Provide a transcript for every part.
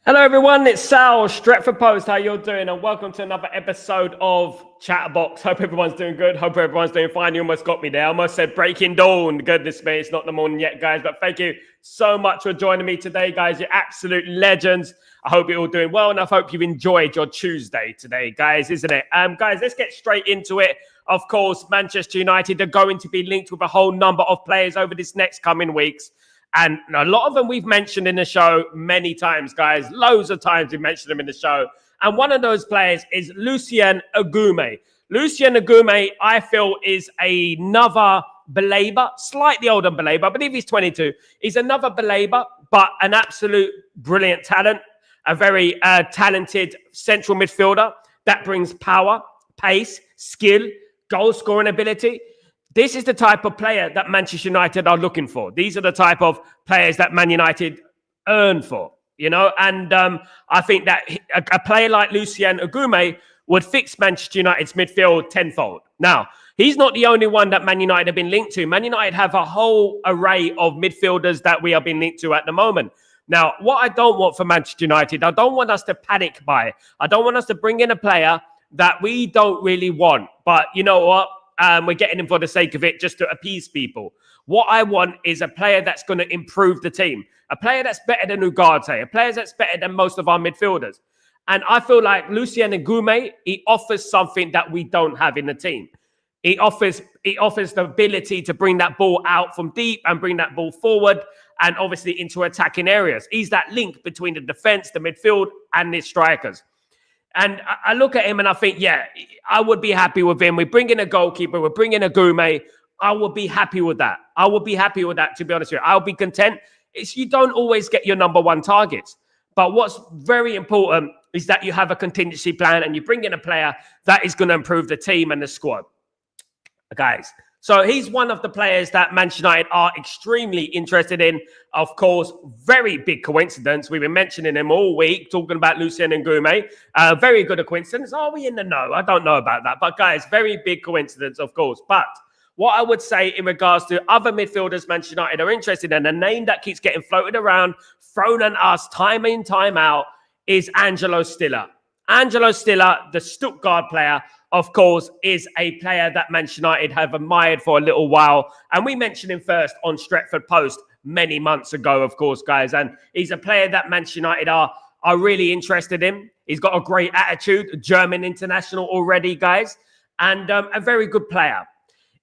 Hello everyone, it's Sal, Stretford Post. How you're doing? And welcome to another episode of Chatterbox. Hope everyone's doing good. Hope everyone's doing fine. You almost got me there. I almost said breaking dawn. Goodness me, it's not the morning yet, guys. But thank you so much for joining me today, guys. You're absolute legends. I hope you're all doing well, and I hope you've enjoyed your Tuesday today, guys, isn't it? Guys, let's get straight into it. Of course, Manchester United are going to be linked with a whole number of players over this next coming weeks. And a lot of them we've mentioned in the show many times, guys. Loads of times we've mentioned them in the show. And one of those players is Lucien Agoume. Lucien Agoume, I feel, is another Baleba, slightly older Baleba. I believe he's 22. He's another Baleba, but an absolute brilliant talent. A very talented central midfielder that brings power, pace, skill, goal-scoring ability. This is the type of player that Manchester United are looking for. These are the type of players that Man United earn for, you know. And I think that a player like Lucien Agoume would fix Manchester United's midfield tenfold. Now, he's not the only one that Man United have been linked to. Man United have a whole array of midfielders that we are being linked to at the moment. Now, what I don't want for Manchester United, I don't want us to panic buy. I don't want us to bring in a player that we don't really want. But you know what? We're getting him for the sake of it, just to appease people. What I want is a player that's going to improve the team, a player that's better than Ugarte, a player that's better than most of our midfielders. And I feel like Lucien Agoume, he offers something that we don't have in the team. He offers the ability to bring that ball out from deep and bring that ball forward and obviously into attacking areas. He's that link between the defense, the midfield, and the strikers. And I look at him and I think, yeah, I would be happy with him. We bring in a goalkeeper. We're bringing a Agoume. I would be happy with that. I would be happy with that, to be honest with you. I'll be content. You don't always get your number one targets. But what's very important is that you have a contingency plan and you bring in a player that is going to improve the team and the squad. Guys, so he's one of the players that Manchester United are extremely interested in. Of course, very big coincidence. We've been mentioning him all week, talking about Lucien Agoume. Very good a coincidence. Are we in the know? I don't know about that. But guys, very big coincidence, of course. But what I would say in regards to other midfielders Manchester United are interested in, a name that keeps getting floated around, thrown at us time in, time out, is Angelo Stiller. Angelo Stiller, the Stuttgart player, of course, is a player that Manchester United have admired for a little while. And we mentioned him first on Stretford Post many months ago, of course, guys. And he's a player that Manchester United are really interested in. He's got a great attitude, a German international already, guys, and a very good player.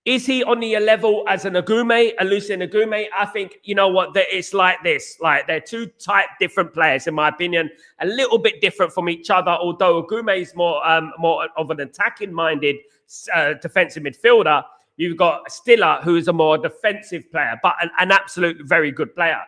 Is he on the level as an Agoume, a Lucien Agoume? I think, you know what, it's like this. Like, they're two different players, in my opinion, a little bit different from each other, although Agoume is more of an attacking-minded defensive midfielder. You've got Stiller, who is a more defensive player, but an absolute very good player,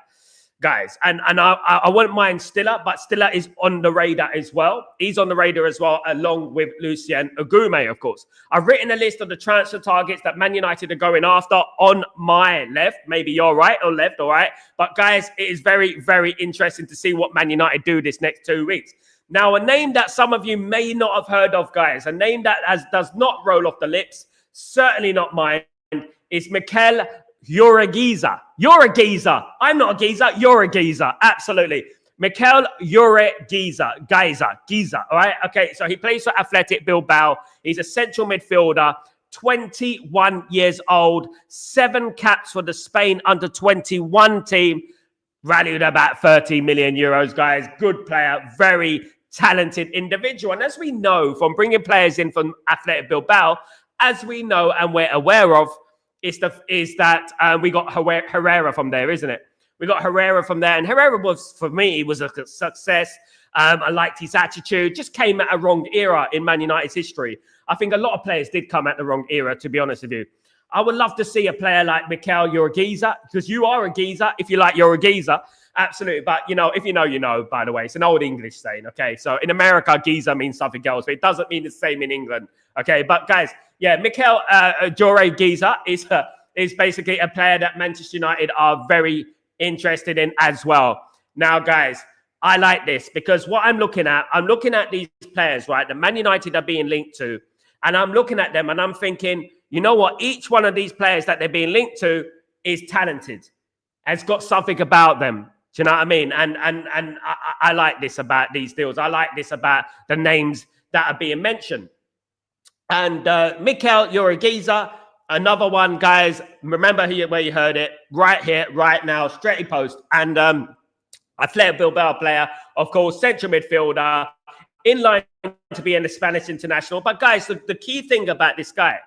guys. And I wouldn't mind Stiller, but Stiller is on the radar as well. He's on the radar as well, along with Lucien Agoume, of course. I've written a list of the transfer targets that Man United are going after on my left. Maybe you're right or left, all right? But, guys, it is very, very interesting to see what Man United do this next 2 weeks. Now, a name that some of you may not have heard of, guys, a name that does not roll off the lips, certainly not mine, is Mikel Jauregizar. You're a geezer. I'm not a geezer. You're a geezer. Absolutely. Mikel Jauregizar. All right. Okay. So he plays for Athletic Bilbao. He's a central midfielder, 21 years old, 7 caps for the Spain under-21 team, valued about 30 million euros, guys. Good player. Very talented individual. And as we know from bringing players in from Athletic Bilbao, as we know and we're aware of, is that we got Herrera from there, isn't it? We got Herrera from there. And Herrera was, for me, was a success. I liked his attitude. Just came at a wrong era in Man United's history. I think a lot of players did come at the wrong era, to be honest with you. I would love to see a player like Mikel Jauregizar, because you are a geezer if you like you're a geezer. Absolutely. But, you know, if you know, you know, by the way. It's an old English saying, okay? So in America, geezer means something else, but it doesn't mean the same in England, okay? But, guys, yeah, Mikel Jauregizar is basically a player that Manchester United are very interested in as well. Now, guys, I like this because what I'm looking at these players, right, that Man United are being linked to, and I'm looking at them and I'm thinking, you know what? Each one of these players that they're being linked to is talented, has got something about them. Do you know what I mean? And I like this about these deals. I like this about the names that are being mentioned. And Mikel Jauregizar, another one, guys. Remember where you heard it. Right here, right now, Stretford Post. And Athletic Bilbao player, of course, central midfielder, in line to be in the Spanish international. But guys, the key thing about this guy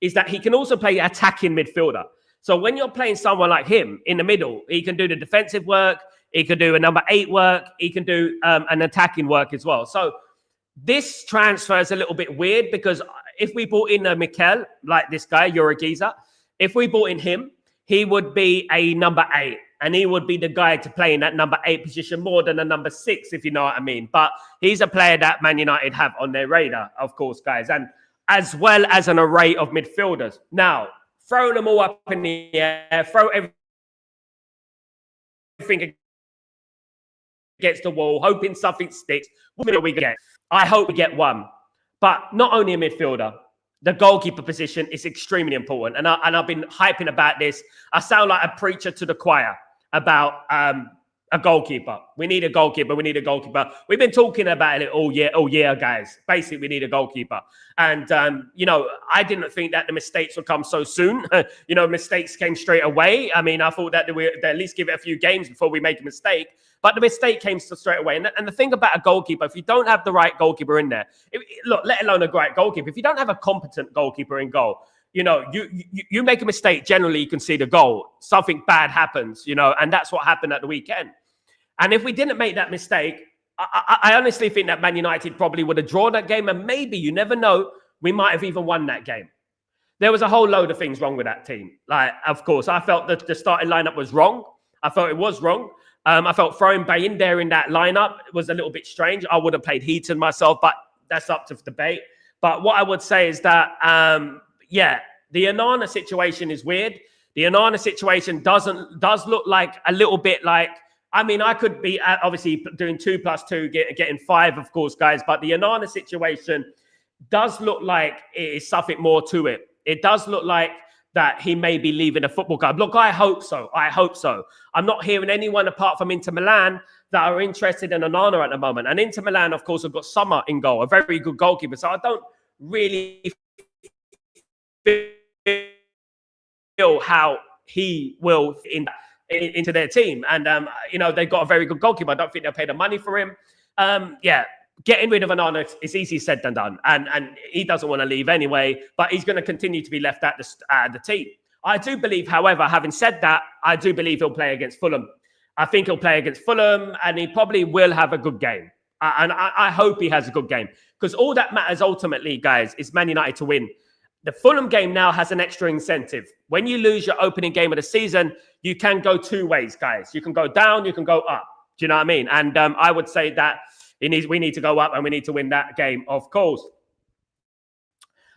is that he can also play attacking midfielder. So when you're playing someone like him in the middle, he can do the defensive work, he can do a number 8 work, he can do an attacking work as well. So this transfer is a little bit weird because if we brought in a Mikel, like this guy, Jauregizar, if we brought in him, he would be a number 8. And he would be the guy to play in that number 8 position more than a number 6, if you know what I mean. But he's a player that Man United have on their radar, of course, guys. And as well as an array of midfielders. Now, throw them all up in the air, throw everything against the wall, hoping something sticks. What will we get? I hope we get one. But not only a midfielder, the goalkeeper position is extremely important. And I've been hyping about this. I sound like a preacher to the choir about a goalkeeper. We need a goalkeeper. We need a goalkeeper. We've been talking about it all year, guys. Basically, we need a goalkeeper. And, I didn't think that the mistakes would come so soon. Mistakes came straight away. I mean, I thought that they'd at least give it a few games before we make a mistake. But the mistake came straight away. And the thing about a goalkeeper, if you don't have the right goalkeeper in there, let alone a great goalkeeper, if you don't have a competent goalkeeper in goal, you make a mistake, generally you can see the goal. Something bad happens, and that's what happened at the weekend. And if we didn't make that mistake, I honestly think that Man United probably would have drawn that game. And maybe, you never know, we might have even won that game. There was a whole load of things wrong with that team. Like, of course, I felt that the starting lineup was wrong. I felt it was wrong. I felt throwing Bay in there in that lineup was a little bit strange. I would have played Heaton myself, but that's up to debate. But what I would say is that, the Onana situation is weird. The Onana situation does look like a little bit like, I could be obviously doing 2+2, getting 5, of course, guys. But the Onana situation does look like it is something more to it. It does look like that he may be leaving the football club. Look, I hope so. I'm not hearing anyone apart from Inter Milan that are interested in Onana at the moment. And Inter Milan, of course, have got Sommer in goal, a very good goalkeeper. So I don't really feel how he will into their team. And, they've got a very good goalkeeper. I don't think they'll pay the money for him. Getting rid of Onana is easy said than done. And he doesn't want to leave anyway, but he's going to continue to be left at the team. I do believe, however, having said that, I do believe he'll play against Fulham. I think he'll play against Fulham and he probably will have a good game. And I hope he has a good game because all that matters ultimately, guys, is Man United to win. The Fulham game now has an extra incentive. When you lose your opening game of the season, you can go 2 ways, guys. You can go down, you can go up. Do you know what I mean? And I would say that we need to go up and we need to win that game, of course.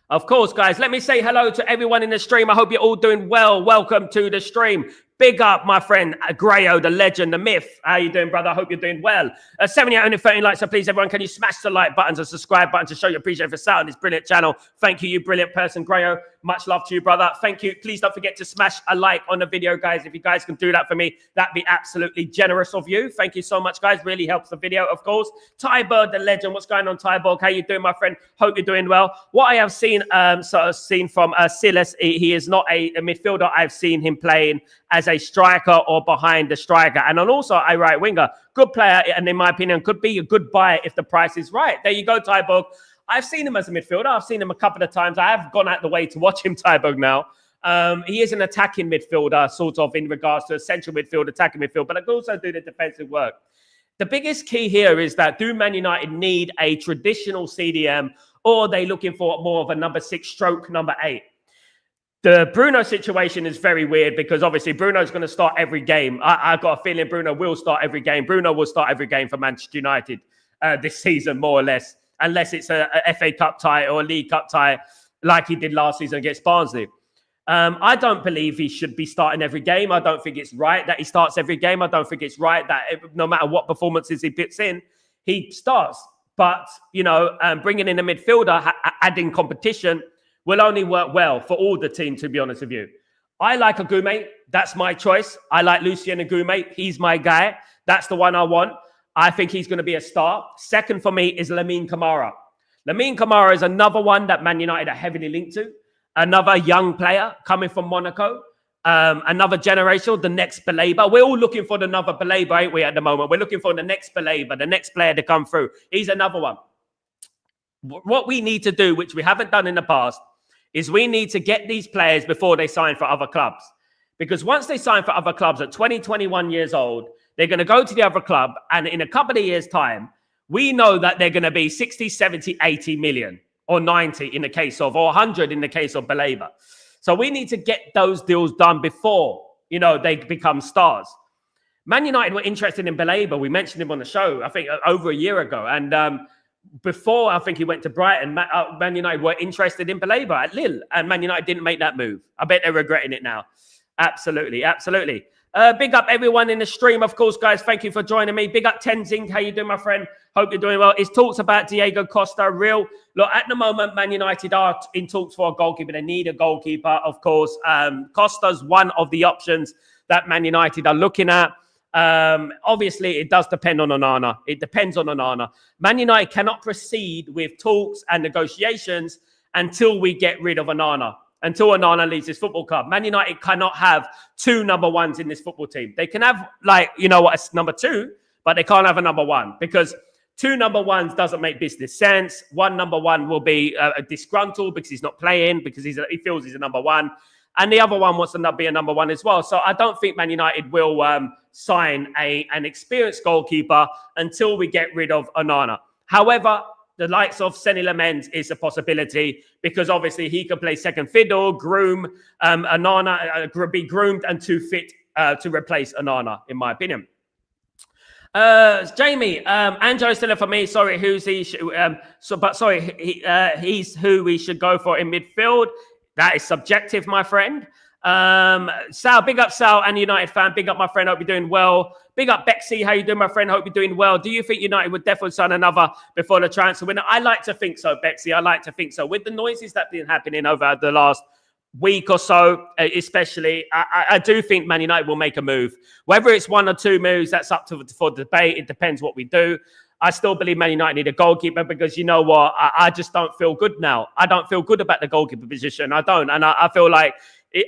Of course, guys, let me say hello to everyone in the stream. I hope you're all doing well. Welcome to the stream. Big up, my friend, Grayo, the legend, the myth. How you doing, brother? I hope you're doing well. 78 likes, so please, everyone, can you smash the like buttons and subscribe button to show your appreciation for Sal on this brilliant channel. Thank you, you brilliant person, Grayo. Much love to you, brother. Thank you. Please don't forget to smash a like on the video, guys. If you guys can do that for me, that'd be absolutely generous of you. Thank you so much, guys. Really helps the video, of course. Tybird, the legend. What's going on, Tybird? How you doing, my friend? Hope you're doing well. What I have seen, from Silas, he is not a midfielder. I've seen him playing as a striker or behind the striker. And then also a right winger. Good player, and in my opinion, could be a good buy if the price is right. There you go, Tybird. I've seen him as a midfielder. I've seen him a couple of times. I have gone out the way to watch him, Tybird, now. He is an attacking midfielder, sort of, in regards to a central midfield, attacking midfield, but I can also do the defensive work. The biggest key here is that do Man United need a traditional CDM, or are they looking for more of a number 6 stroke number 8? The Bruno situation is very weird because obviously Bruno's going to start every game. I've got a feeling Bruno will start every game. Bruno will start every game for Manchester United this season, more or less, unless it's a FA Cup tie or a League Cup tie like he did last season against Barnsley. I don't believe he should be starting every game. I don't think it's right that he starts every game. I don't think it's right that no matter what performances he puts in, he starts. But, bringing in a midfielder, adding competition, will only work well for all the team, to be honest with you. I like Agoume. That's my choice. I like Lucien Agoume. He's my guy. That's the one I want. I think he's going to be a star. Second for me is Lamine Camara. Lamine Camara is another one that Man United are heavily linked to. Another young player coming from Monaco. Another generational, the next Baleba. We're all looking for another Baleba, ain't we, at the moment? We're looking for the next Baleba, the next player to come through. He's another one. What we need to do, which we haven't done in the past, is we need to get these players before they sign for other clubs. Because once they sign for other clubs at 20, 21 years old, they're going to go to the other club, and in a couple of years' time, we know that they're going to be 60, 70, 80 million, or 90 in the case of, or 100 in the case of Baleba. So we need to get those deals done before, they become stars. Man United were interested in Baleba. We mentioned him on the show, I think, over a year ago. And before, I think he went to Brighton, Man United were interested in Baleba at Lille. And Man United didn't make that move. I bet they're regretting it now. Absolutely, absolutely. Big up everyone in the stream, of course, guys. Thank you for joining me. Big up Tenzing. How you doing, my friend? Hope you're doing well. It's talks about Diego Costa. Real. Look, at the moment, Man United are in talks for a goalkeeper. They need a goalkeeper, of course. Costa's one of the options that Man United are looking at. Obviously, it does depend on Onana. It depends on Onana. Man United cannot proceed with talks and negotiations until we get rid of Onana. Until Onana leaves this football club. Man United cannot have two number ones in this football team. They can have, a number two, but they can't have a number one because two number ones doesn't make business sense. One number one will be disgruntled because he's not playing, because he feels he's a number one. And the other one wants to be a number one as well. So I don't think Man United will sign an experienced goalkeeper until we get rid of Onana. However, the likes of Senny Lamens is a possibility because obviously he can play second fiddle, groom Onana, be groomed and too fit to replace Onana, in my opinion. Jamie, Angelo Stiller for me. Sorry, who's he? He's who we should go for in midfield. That is subjective, my friend. Sal, big up Sal and United fan. Big up my friend. Hope you're doing well. Big up Bexy. How you doing, my friend? Hope you're doing well. Do you think United would definitely sign another before the transfer window? I like to think so, Bexy. I like to think so. With the noises that have been happening over the last week or so, especially, I do think Man United will make a move. Whether it's one or two moves, that's up for debate. It depends what we do. I still believe Man United need a goalkeeper because you know what? I just don't feel good now. I don't feel good about the goalkeeper position. I don't. And I feel like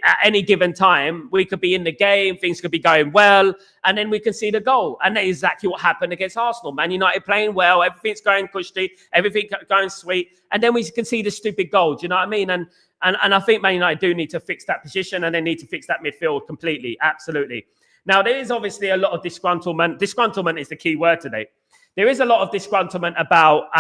at any given time, we could be in the game, things could be going well, and then we can see the goal. And that's exactly what happened against Arsenal. Man United playing well, everything's going cushy, everything going sweet, and then we can see the stupid goal. Do you know what I mean? And I think Man United do need to fix that position, and they need to fix that midfield completely. Absolutely. Now, there is obviously a lot of disgruntlement. Disgruntlement is the key word today. There is a lot of disgruntlement about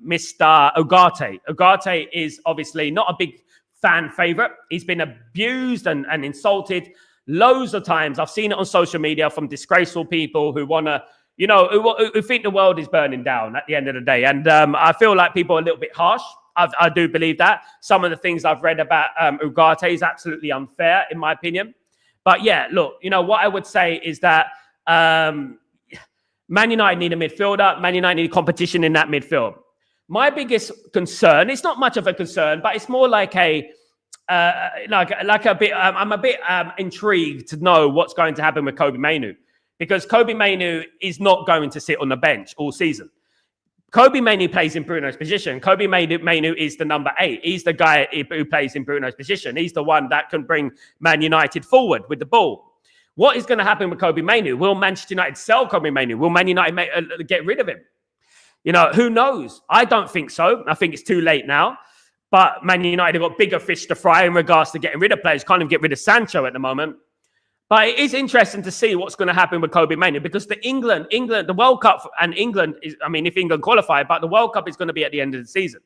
Mr. Ugarte. Ugarte is obviously not a big fan favorite. He's been abused and insulted loads of times. I've seen it on social media from disgraceful people who want to, who think the world is burning down at the end of the day. And I feel like people are a little bit harsh. I do believe that. Some of the things I've read about Ugarte is absolutely unfair, in my opinion. But yeah, look, what I would say is that Man United need a midfielder. Man United need competition in that midfield. My biggest concern, it's not much of a concern, but it's more like a bit, I'm a bit intrigued to know what's going to happen with Kobbie Mainoo, because Kobbie Mainoo is not going to sit on the bench all season. Kobbie Mainoo plays in Bruno's position. Kobbie Mainoo is the number 8. He's the guy who plays in Bruno's position. He's the one that can bring Man United forward with the ball. What is going to happen with Kobbie Mainoo? Will Manchester United sell Kobbie Mainoo? Will Man United get rid of him? Who knows? I don't think so. I think it's too late now. But Man United have got bigger fish to fry in regards to getting rid of players. Can't even get rid of Sancho at the moment. But it is interesting to see what's going to happen with Kobbie Mainoo, because the World Cup and England is, if England qualify, but the World Cup is going to be at the end of the season.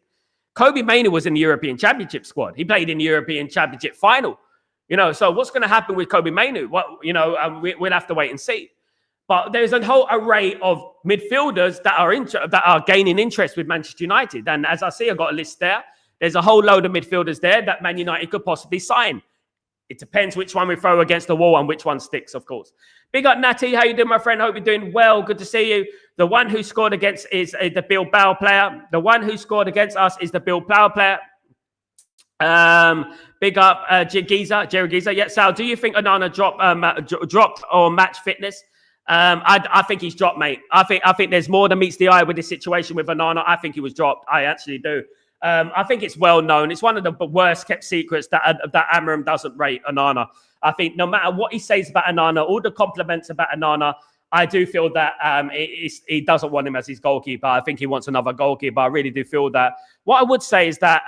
Kobbie Mainoo was in the European Championship squad. He played in the European Championship final. So what's going to happen with Kobbie Mainoo? We'll have to wait and see. But there's a whole array of midfielders that are gaining interest with Manchester United. And as I see, I've got a list there. There's a whole load of midfielders there that Man United could possibly sign. It depends which one we throw against the wall and which one sticks, of course. Big up, Natty. How you doing, my friend? Hope you're doing well. Good to see you. The one who scored against is the Bilbao player. The one who scored against us is the Bilbao player. Big up, Jauregizar. Yeah, Sal, do you think Onana dropped or match fitness? I think he's dropped, mate. I think there's more than meets the eye with this situation with Onana. I think he was dropped. I actually do. I think it's well known. It's one of the worst kept secrets that Amorim doesn't rate Onana. I think no matter what he says about Onana, all the compliments about Onana, I do feel that he doesn't want him as his goalkeeper. I think he wants another goalkeeper. I really do feel that. What I would say is that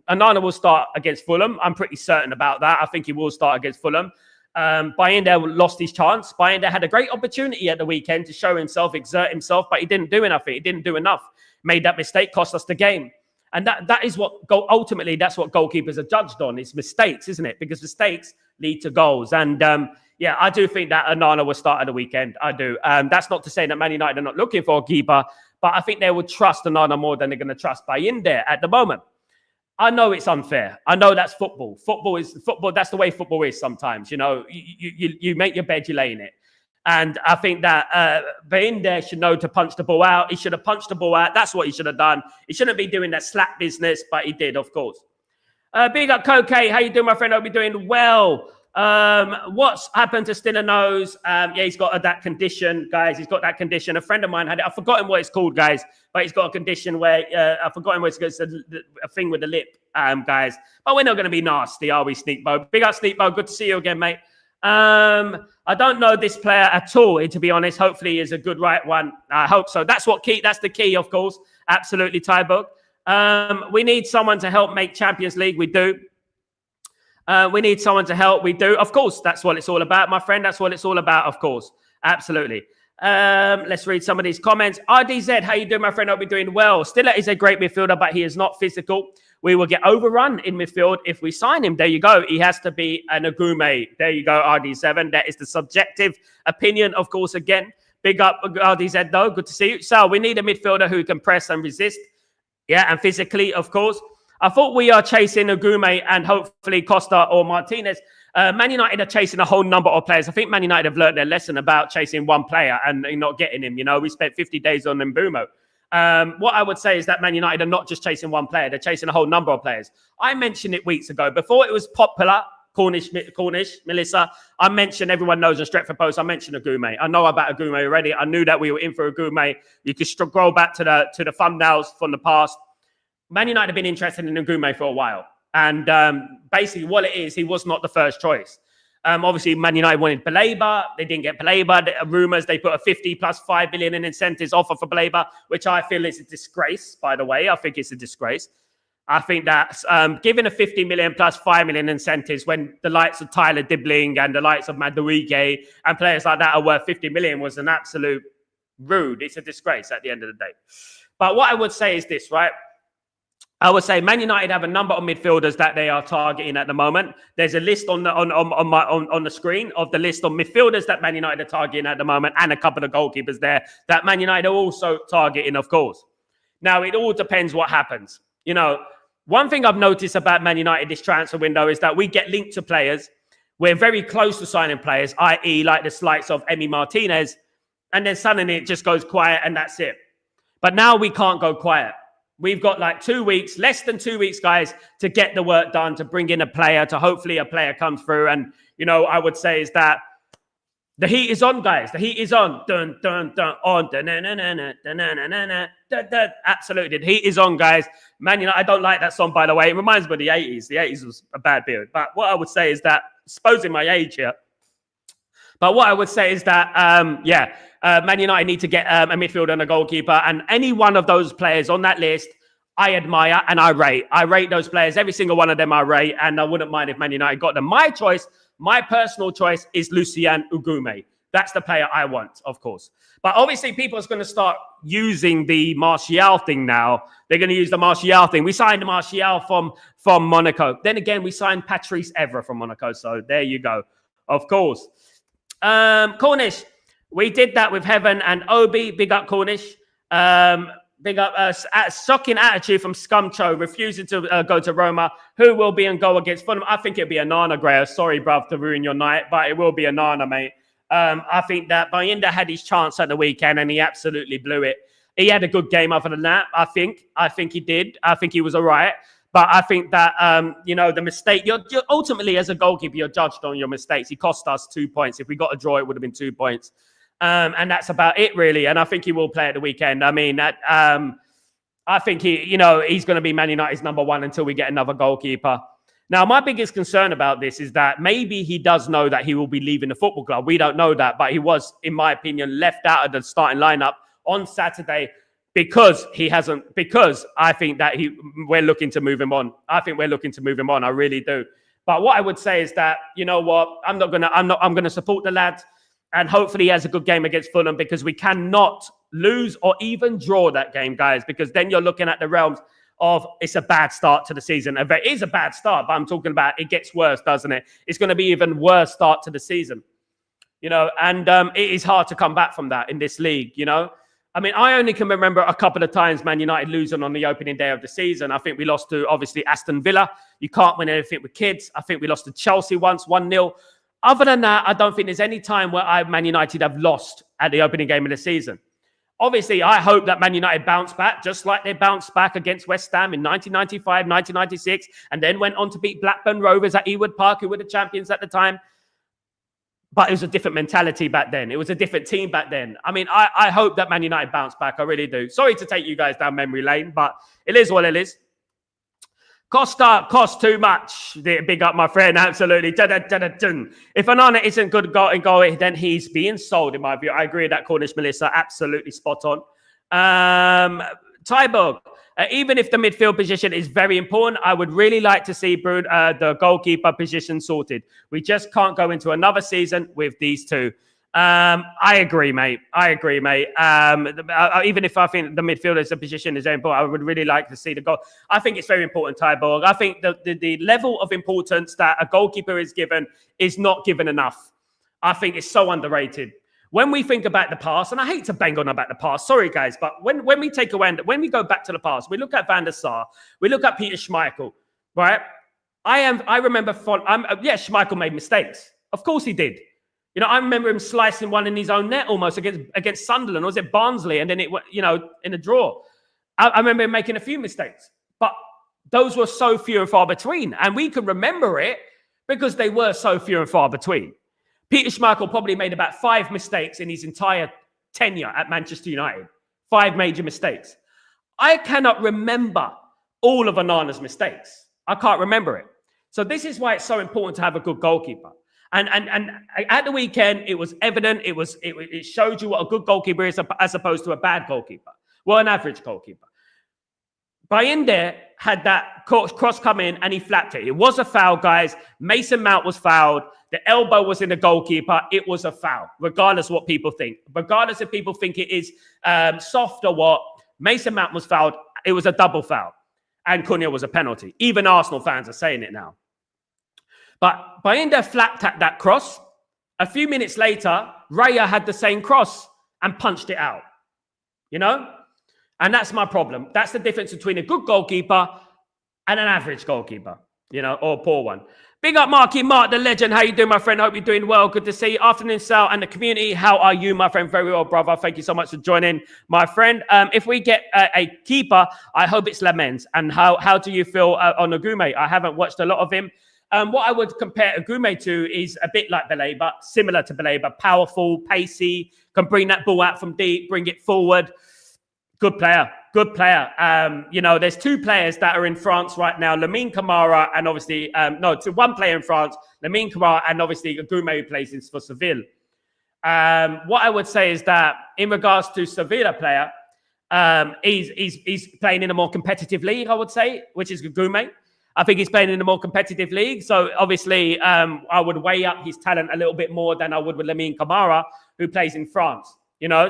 Onana will start against Fulham. I'm pretty certain about that. I think he will start against Fulham. Bayindir lost his chance. Bayindir had a great opportunity at the weekend to show himself, exert himself, but he didn't do enough. He didn't do enough. Made that mistake, cost us the game. And that is what ultimately that's what goalkeepers are judged on, is mistakes, isn't it? Because mistakes lead to goals. And yeah, I do think that Onana will start at the weekend. I do. That's not to say that Man United are not looking for a keeper, but I think they would trust Onana more than they're going to trust Bayindir at the moment. I know it's unfair. I know that's football. Football. That's the way football is sometimes. You know, you make your bed, you lay in it. And I think that Bayindir should know to punch the ball out. He should have punched the ball out. That's what he should have done. He shouldn't be doing that slap business, but he did, of course. Big up, Coke. How you doing, my friend? Hope you're doing well. What's happened to Stiller nose? Yeah, he's got that condition, guys. He's got that condition. A friend of mine had it. I've forgotten what it's called, guys. But he's got a condition where I've forgotten what it's a thing with the lip, guys. But we're not going to be nasty, are we, Sneakbo? Big up, Sneakbo. Good to see you again, mate. I don't know this player at all, to be honest. Hopefully he is a good right one. I hope so. That's the key, of course. Absolutely, Tybook. We need someone to help make Champions League. We do. We need someone to help. We do. Of course, that's what it's all about, my friend. That's what it's all about, of course. Absolutely. Let's read some of these comments. RDZ, how you doing, my friend? Hope you're doing well. Stiller is a great midfielder, but he is not physical. We will get overrun in midfield if we sign him. There you go. He has to be an Agoume. There you go, RD7. That is the subjective opinion, of course, again. Big up, RDZ, though. Good to see you. So we need a midfielder who can press and resist. Yeah, and physically, of course. I thought we are chasing Agoume and hopefully Costa or Martinez. Man United are chasing a whole number of players. I think Man United have learned their lesson about chasing one player and not getting him. You know, we spent 50 days on Mbeumo. What I would say is that Man United are not just chasing one player. They're chasing a whole number of players. I mentioned it weeks ago. Before it was popular, Cornish, Melissa, I mentioned, everyone knows on Stretford Post, I mentioned Agoume. I know about Agoume already. I knew that we were in for Agoume. You could scroll back to the thumbnails from the past. Man United have been interested in Agoume for a while. And basically what it is, he was not the first choice. Obviously, Man United wanted Baleba. They didn't get Baleba. The rumours, they put a 50 plus 5 billion in incentives offer for Baleba, which I feel is a disgrace, by the way. I think it's a disgrace. I think that giving a 50 million plus 5 million incentives when the likes of Tyler Dibbling and the likes of Madueke and players like that are worth 50 million was an absolute rude. It's a disgrace at the end of the day. But what I would say is this, right? I would say Man United have a number of midfielders that they are targeting at the moment. There's a list on the screen of the list of midfielders that Man United are targeting at the moment, and a couple of goalkeepers there that Man United are also targeting, of course. Now, it all depends what happens. You know, one thing I've noticed about Man United this transfer window is that we get linked to players. We're very close to signing players, i.e. like the slights of Emi Martinez, and then suddenly it just goes quiet and that's it. But now we can't go quiet. We've got like 2 weeks, less than 2 weeks, guys, to get the work done, to bring in a player, to hopefully a player comes through. And, you know, I would say is that the heat is on, guys. The heat is on. Dun, dun, dun, on. Dun, dun, dun, dun, dun, dun, dun, dun, dun, dun. Absolutely. The heat is on, guys. Man, you know, I don't like that song, by the way. It reminds me of the 80s. The 80s was a bad period. But what I would say is that, exposing my age here, but what I would say is that, Man United need to get a midfielder and a goalkeeper. And any one of those players on that list, I admire and I rate. I rate those players. Every single one of them I rate. And I wouldn't mind if Man United got them. My choice, my personal choice is Lucien Agoume. That's the player I want, of course. But obviously, people are going to start using the Martial thing now. They're going to use the Martial thing. We signed Martial from Monaco. Then again, we signed Patrice Evra from Monaco. So there you go. Of course. Cornish, we did that with Heaven and Obi. Big up, Cornish. Big up. Shocking attitude from Scumcho, refusing to go to Roma. Who will be in goal against Fulham? I think it'll be a Nana, Gray. Sorry, bruv, to ruin your night, but it will be a Nana, mate. I think that Bayindir had his chance at the weekend and he absolutely blew it. He had a good game other than that, I think he did. I think he was all right. But I think that, the mistake, you're ultimately, as a goalkeeper, you're judged on your mistakes. He cost us 2 points. If we got a draw, it would have been 2 points. And that's about it, really. And I think he will play at the weekend. I mean, I think he's going to be Man United's number one until we get another goalkeeper. Now, my biggest concern about this is that maybe he does know that he will be leaving the football club. We don't know that, but he was, in my opinion, left out of the starting lineup on Saturday because I think that we're looking to move him on. I think we're looking to move him on. I really do. But what I would say is that, you know what, I'm going to support the lad, and hopefully he has a good game against Fulham, because we cannot lose or even draw that game, guys, because then you're looking at the realms of it's a bad start to the season. It is a bad start, but I'm talking about it gets worse, doesn't it? It's going to be even worse start to the season, and it is hard to come back from that in this league, I mean, I only can remember a couple of times Man United losing on the opening day of the season. I think we lost to, obviously, Aston Villa. You can't win anything with kids. I think we lost to Chelsea once, 1-0. Other than that, I don't think there's any time where Man United have lost at the opening game of the season. Obviously, I hope that Man United bounce back, just like they bounced back against West Ham in 1995, 1996, and then went on to beat Blackburn Rovers at Ewood Park, who were the champions at the time. But it was a different mentality back then. It was a different team back then. I mean, I hope that Man United bounce back. I really do. Sorry to take you guys down memory lane, but it is what it is. Costa costs too much. Big up, my friend. Absolutely. If Onana isn't good in goal, then he's being sold, in my view. I agree with that, Cornish Melissa. Absolutely spot on. Tyborg. Even if the midfield position is very important, I would really like to see the goalkeeper position sorted. We just can't go into another season with these two. I agree, mate. Even if I think the midfielder's position is very important, I would really like to see the goal. I think it's very important, Tyborg. I think the level of importance that a goalkeeper is given is not given enough. I think it's so underrated. When we think about the past, and I hate to bang on about the past, sorry guys, but when we go back to the past, we look at Van der Sar, we look at Peter Schmeichel, right? I remember, Schmeichel made mistakes. Of course he did. I remember him slicing one in his own net almost against Sunderland, or was it Barnsley? And then it, in a draw. I remember him making a few mistakes, but those were so few and far between. And we can remember it because they were so few and far between. Peter Schmeichel probably made about 5 mistakes in his entire tenure at Manchester United. 5 major mistakes. I cannot remember all of Onana's mistakes. I can't remember it. So this is why it's so important to have a good goalkeeper. And at the weekend, it was evident. It showed you what a good goalkeeper is as opposed to a bad goalkeeper. Well, an average goalkeeper. Bayinde had that cross come in and he flapped it. It was a foul, guys. Mason Mount was fouled. The elbow was in the goalkeeper. It was a foul, regardless of what people think. Regardless if people think it is soft or what, Mason Mount was fouled. It was a double foul. And Cunha was a penalty. Even Arsenal fans are saying it now. But Bayinde flapped at that cross. A few minutes later, Raya had the same cross and punched it out. And that's my problem. That's the difference between a good goalkeeper and an average goalkeeper, or a poor one. Big up, Marky Mark, the legend. How you doing, my friend? Hope you're doing well. Good to see you. Afternoon, Sal, and the community. How are you, my friend? Very well, brother. Thank you so much for joining, my friend. If we get a keeper, I hope it's Lamens. And how do you feel on Agoume? I haven't watched a lot of him. What I would compare Agoume to is a bit like Baleba, similar to Baleba. Powerful, pacey, can bring that ball out from deep, bring it forward. Good player. There's 2 players that are in France right now, Lamine Camara and obviously, one player in France, Lamine Camara and obviously Agoume who plays for Seville. What I would say is that in regards to Sevilla player, he's playing in a more competitive league, I would say, which is Agoume. I think he's playing in a more competitive league. So obviously, I would weigh up his talent a little bit more than I would with Lamine Camara, who plays in France,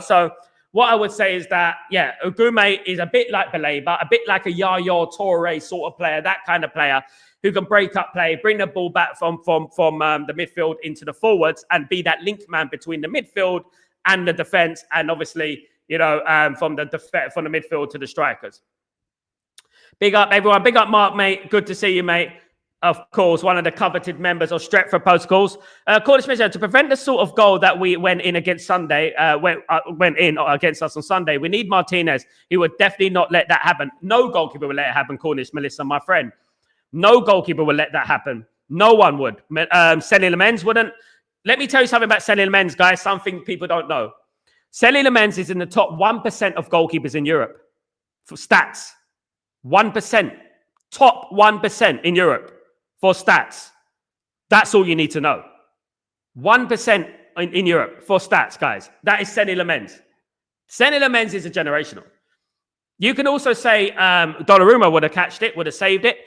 So what I would say is that, Agoume is a bit like Baleba, a bit like a Yaya Toure sort of player, that kind of player who can break up play, bring the ball back from the midfield into the forwards and be that link man between the midfield and the defense. And obviously, from the midfield to the strikers. Big up, everyone. Big up, Mark, mate. Good to see you, mate. Of course, one of the coveted members of Stretford Post calls. Cornish Mission, to prevent the sort of goal that we went in against Sunday, went in against us on Sunday, we need Martinez. He would definitely not let that happen. No goalkeeper would let it happen, Cornish Melissa, my friend. No goalkeeper would let that happen. No one would. Selly Lamens wouldn't. let me tell you something about Sally Lamens, guys. Something people don't know. Sally Lamens is in the top 1% of goalkeepers in Europe for stats. 1%. Top 1% in Europe for stats. That's all you need to know. 1% in Europe for stats, guys. That is Sally Lamens. Sally Lamens is a generational. You can also say Donnarumma would have catched it, would have saved it.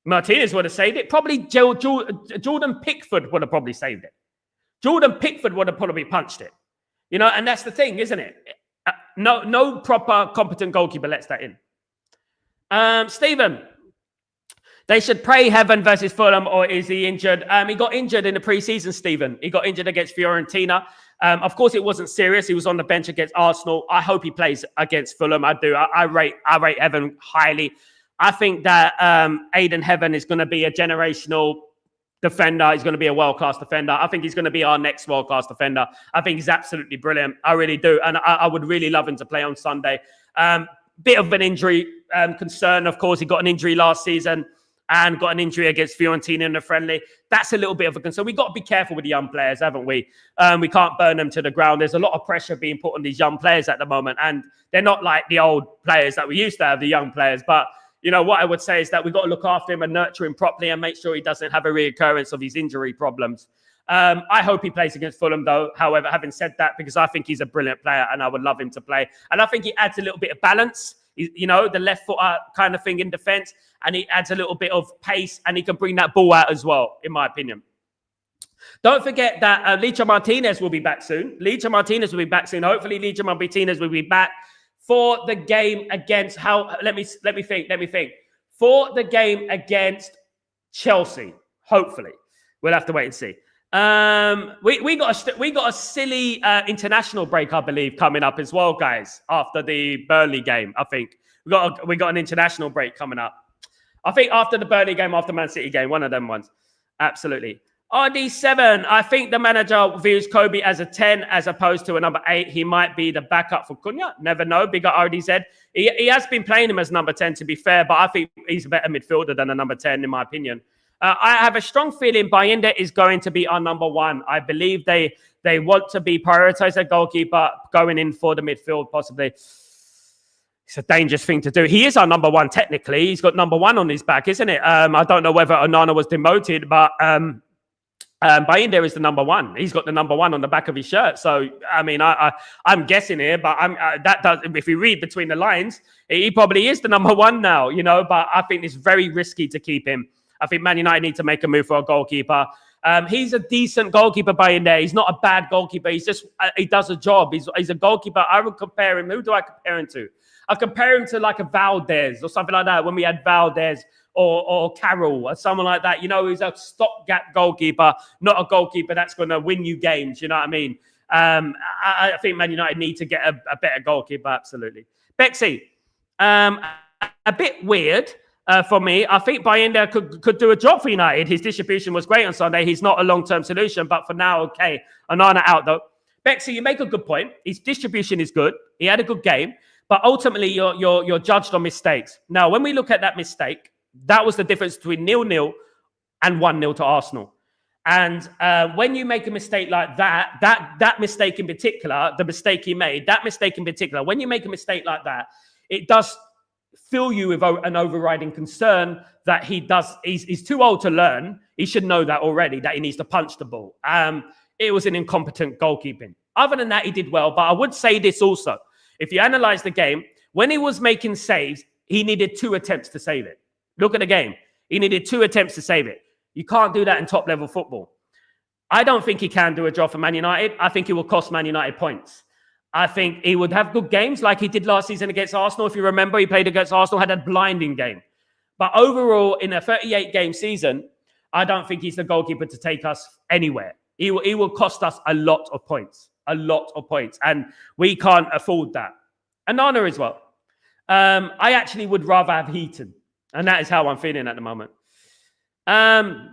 Martinez would have saved it. Probably Jordan Pickford would have probably saved it. Jordan Pickford would have probably punched it. You know, and that's the thing, isn't it? No proper competent goalkeeper lets that in. Stephen, they should pray heaven versus Fulham, or is he injured? He got injured in the preseason, Stephen. He got injured against Fiorentina. Of course, it wasn't serious. He was on the bench against Arsenal. I hope he plays against Fulham. I do. I rate Heaven highly. I think that Aiden Heaven is going to be a generational defender. He's going to be a world-class defender. I think he's going to be our next world-class defender. I think he's absolutely brilliant. I really do. And I would really love him to play on Sunday. Bit of an injury concern. Of course, he got an injury last season and got an injury against Fiorentina in the friendly. That's a little bit of a concern. We've got to be careful with the young players, haven't we? We can't burn them to the ground. There's a lot of pressure being put on these young players at the moment. And they're not like the old players that we used to have, the young players. But, you know, what I would say is that we've got to look after him and nurture him properly and make sure he doesn't have a reoccurrence of his injury problems. I hope he plays against Fulham, though. However, having said that, because I think he's a brilliant player and I would love him to play. And I think he adds a little bit of balance, you know, the left foot kind of thing in defense. And he adds a little bit of pace and he can bring that ball out as well, in my opinion. Don't forget that Licha Martinez will be back soon. Licha Martinez will be back soon. Hopefully, Licha Martinez will be back for the game against let me think. For the game against Chelsea. Hopefully. We'll have to wait and see. We got a silly international break, I believe, coming up as well, guys, after the Burnley game. I think we got an international break coming up. I think after the Burnley game, after Man City game, one of them ones. Absolutely. RD7, I think the manager views Kobe as a 10 as opposed to a number 8. He might be the backup for Cunha. Never know. Bigger RDZ. He has been playing him as number 10, to be fair, but I think he's a better midfielder than a number 10, in my opinion. I have a strong feeling Bayinda is going to be our number 1. I believe they want to be prioritized at goalkeeper, going in for the midfield, possibly. It's a dangerous thing to do. He is our number 1, technically. He's got number 1 on his back, isn't it? I don't know whether Onana was demoted, but Bayinda is the number 1. He's got the number 1 on the back of his shirt. So, I mean, I'm guessing here, but that does. If you read between the lines, he probably is the number 1 now, you know, but I think it's very risky to keep him. I think Man United need to make a move for a goalkeeper. He's a decent goalkeeper by in there. He's not a bad goalkeeper. He's just, he does a job. He's a goalkeeper. I would compare him. Who do I compare him to? I compare him to like a Valdez or something like that. When we had Valdez or Carroll or someone like that, you know, he's a stopgap goalkeeper, not a goalkeeper that's going to win you games. You know what I mean? I think Man United need to get a better goalkeeper. Absolutely. Bexy, a bit weird. For me, I think Bayinda could do a job for United. His distribution was great on Sunday. He's not a long-term solution, but for now, okay. Onana out, though. Bexy, you make a good point. His distribution is good. He had a good game, but ultimately, you're judged on mistakes. Now, when we look at that mistake, that was the difference between 0-0 and 1-0 to Arsenal. And when you make a mistake like that mistake in particular, the mistake he made, that mistake in particular, when you make a mistake like that, it does fill you with an overriding concern that he's too old to learn. He should know that already, that he needs to punch the ball. It was an incompetent goalkeeping. Other than that, he did well. But I would say this also. If you analyze the game, when he was making saves, he needed 2 attempts to save it. Look at the game. He needed 2 attempts to save it. You can't do that in top-level football. I don't think he can do a job for Man United. I think it will cost Man United points. I think he would have good games like he did last season against Arsenal. If you remember, he played against Arsenal, had a blinding game. But overall, in a 38-game season, I don't think he's the goalkeeper to take us anywhere. He will cost us a lot of points. And we can't afford that. Onana as well. I actually would rather have Heaton. And that is how I'm feeling at the moment. My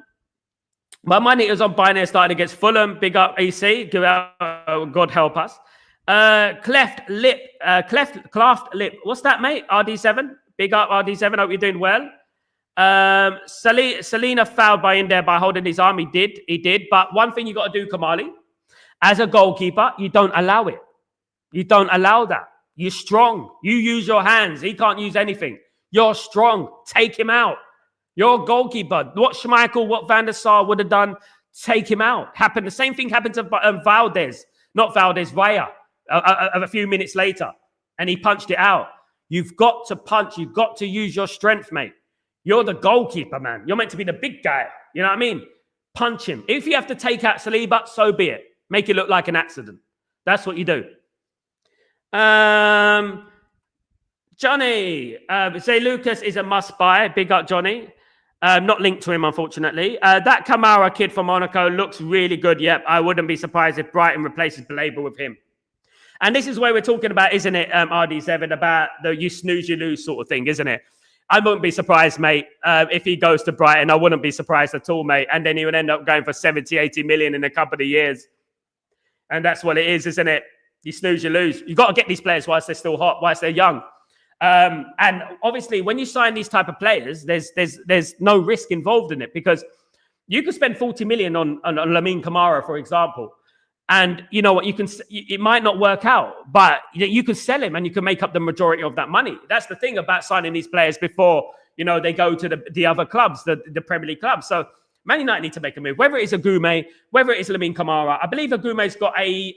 money is on Binance starting against Fulham. Big up, AC. God help us. Cleft lip. What's that, mate? RD7. Big up, RD7. Hope you're doing well. Salina fouled by in there by holding his arm. He did. But one thing you got to do, Kamali, as a goalkeeper, you don't allow it. You don't allow that. You're strong. You use your hands. He can't use anything. You're strong. Take him out. You're a goalkeeper. What Schmeichel, what Van der Sar would have done, take him out. The same thing happened to Valdez. Not Valdez, Vaya, a few minutes later. And he punched it out. You've got to punch. You've got to use your strength, mate. You're the goalkeeper, man. You're meant to be the big guy. You know what I mean? Punch him. If you have to take out Saliba, so be it. Make it look like an accident. That's what you do. Johnny, say Lucas is a must-buy. Big up, Johnny. Not linked to him, unfortunately. That Kamara kid from Monaco looks really good. Yep, I wouldn't be surprised if Brighton replaces Baleba with him. And this is where we're talking about, isn't it, RD7, about the you snooze, you lose sort of thing, isn't it? I wouldn't be surprised, mate, if he goes to Brighton. I wouldn't be surprised at all, mate. And then he would end up going for 70, 80 million in a couple of years. And that's what it is, isn't it? You snooze, you lose. You've got to get these players whilst they're still hot, whilst they're young. And obviously, when you sign these type of players, there's no risk involved in it, because you could spend 40 million on Lamine Kamara, for example. And you know what? It might not work out, but you can sell him and you can make up the majority of that money. That's the thing about signing these players before, they go to the other clubs, the Premier League clubs. So Man United need to make a move, whether it's Agoume, whether it is Lamine Kamara. I believe Agoume's got a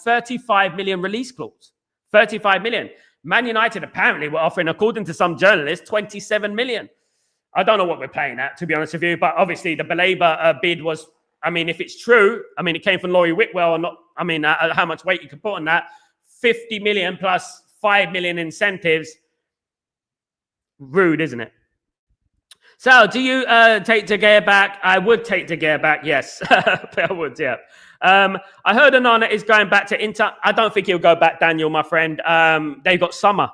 35 million release clause. 35 million. Man United apparently were offering, according to some journalists, 27 million. I don't know what we're paying at, to be honest with you. But obviously the Baleba bid was, if it's true, it came from Laurie Whitwell or not. How much weight you can put on that. 50 million plus 5 million incentives. Rude, isn't it? So, do you take De Gea back? I would take De Gea back, yes. I would, yeah. I heard Onana is going back to Inter. I don't think he'll go back, Daniel, my friend. They've got Sommer.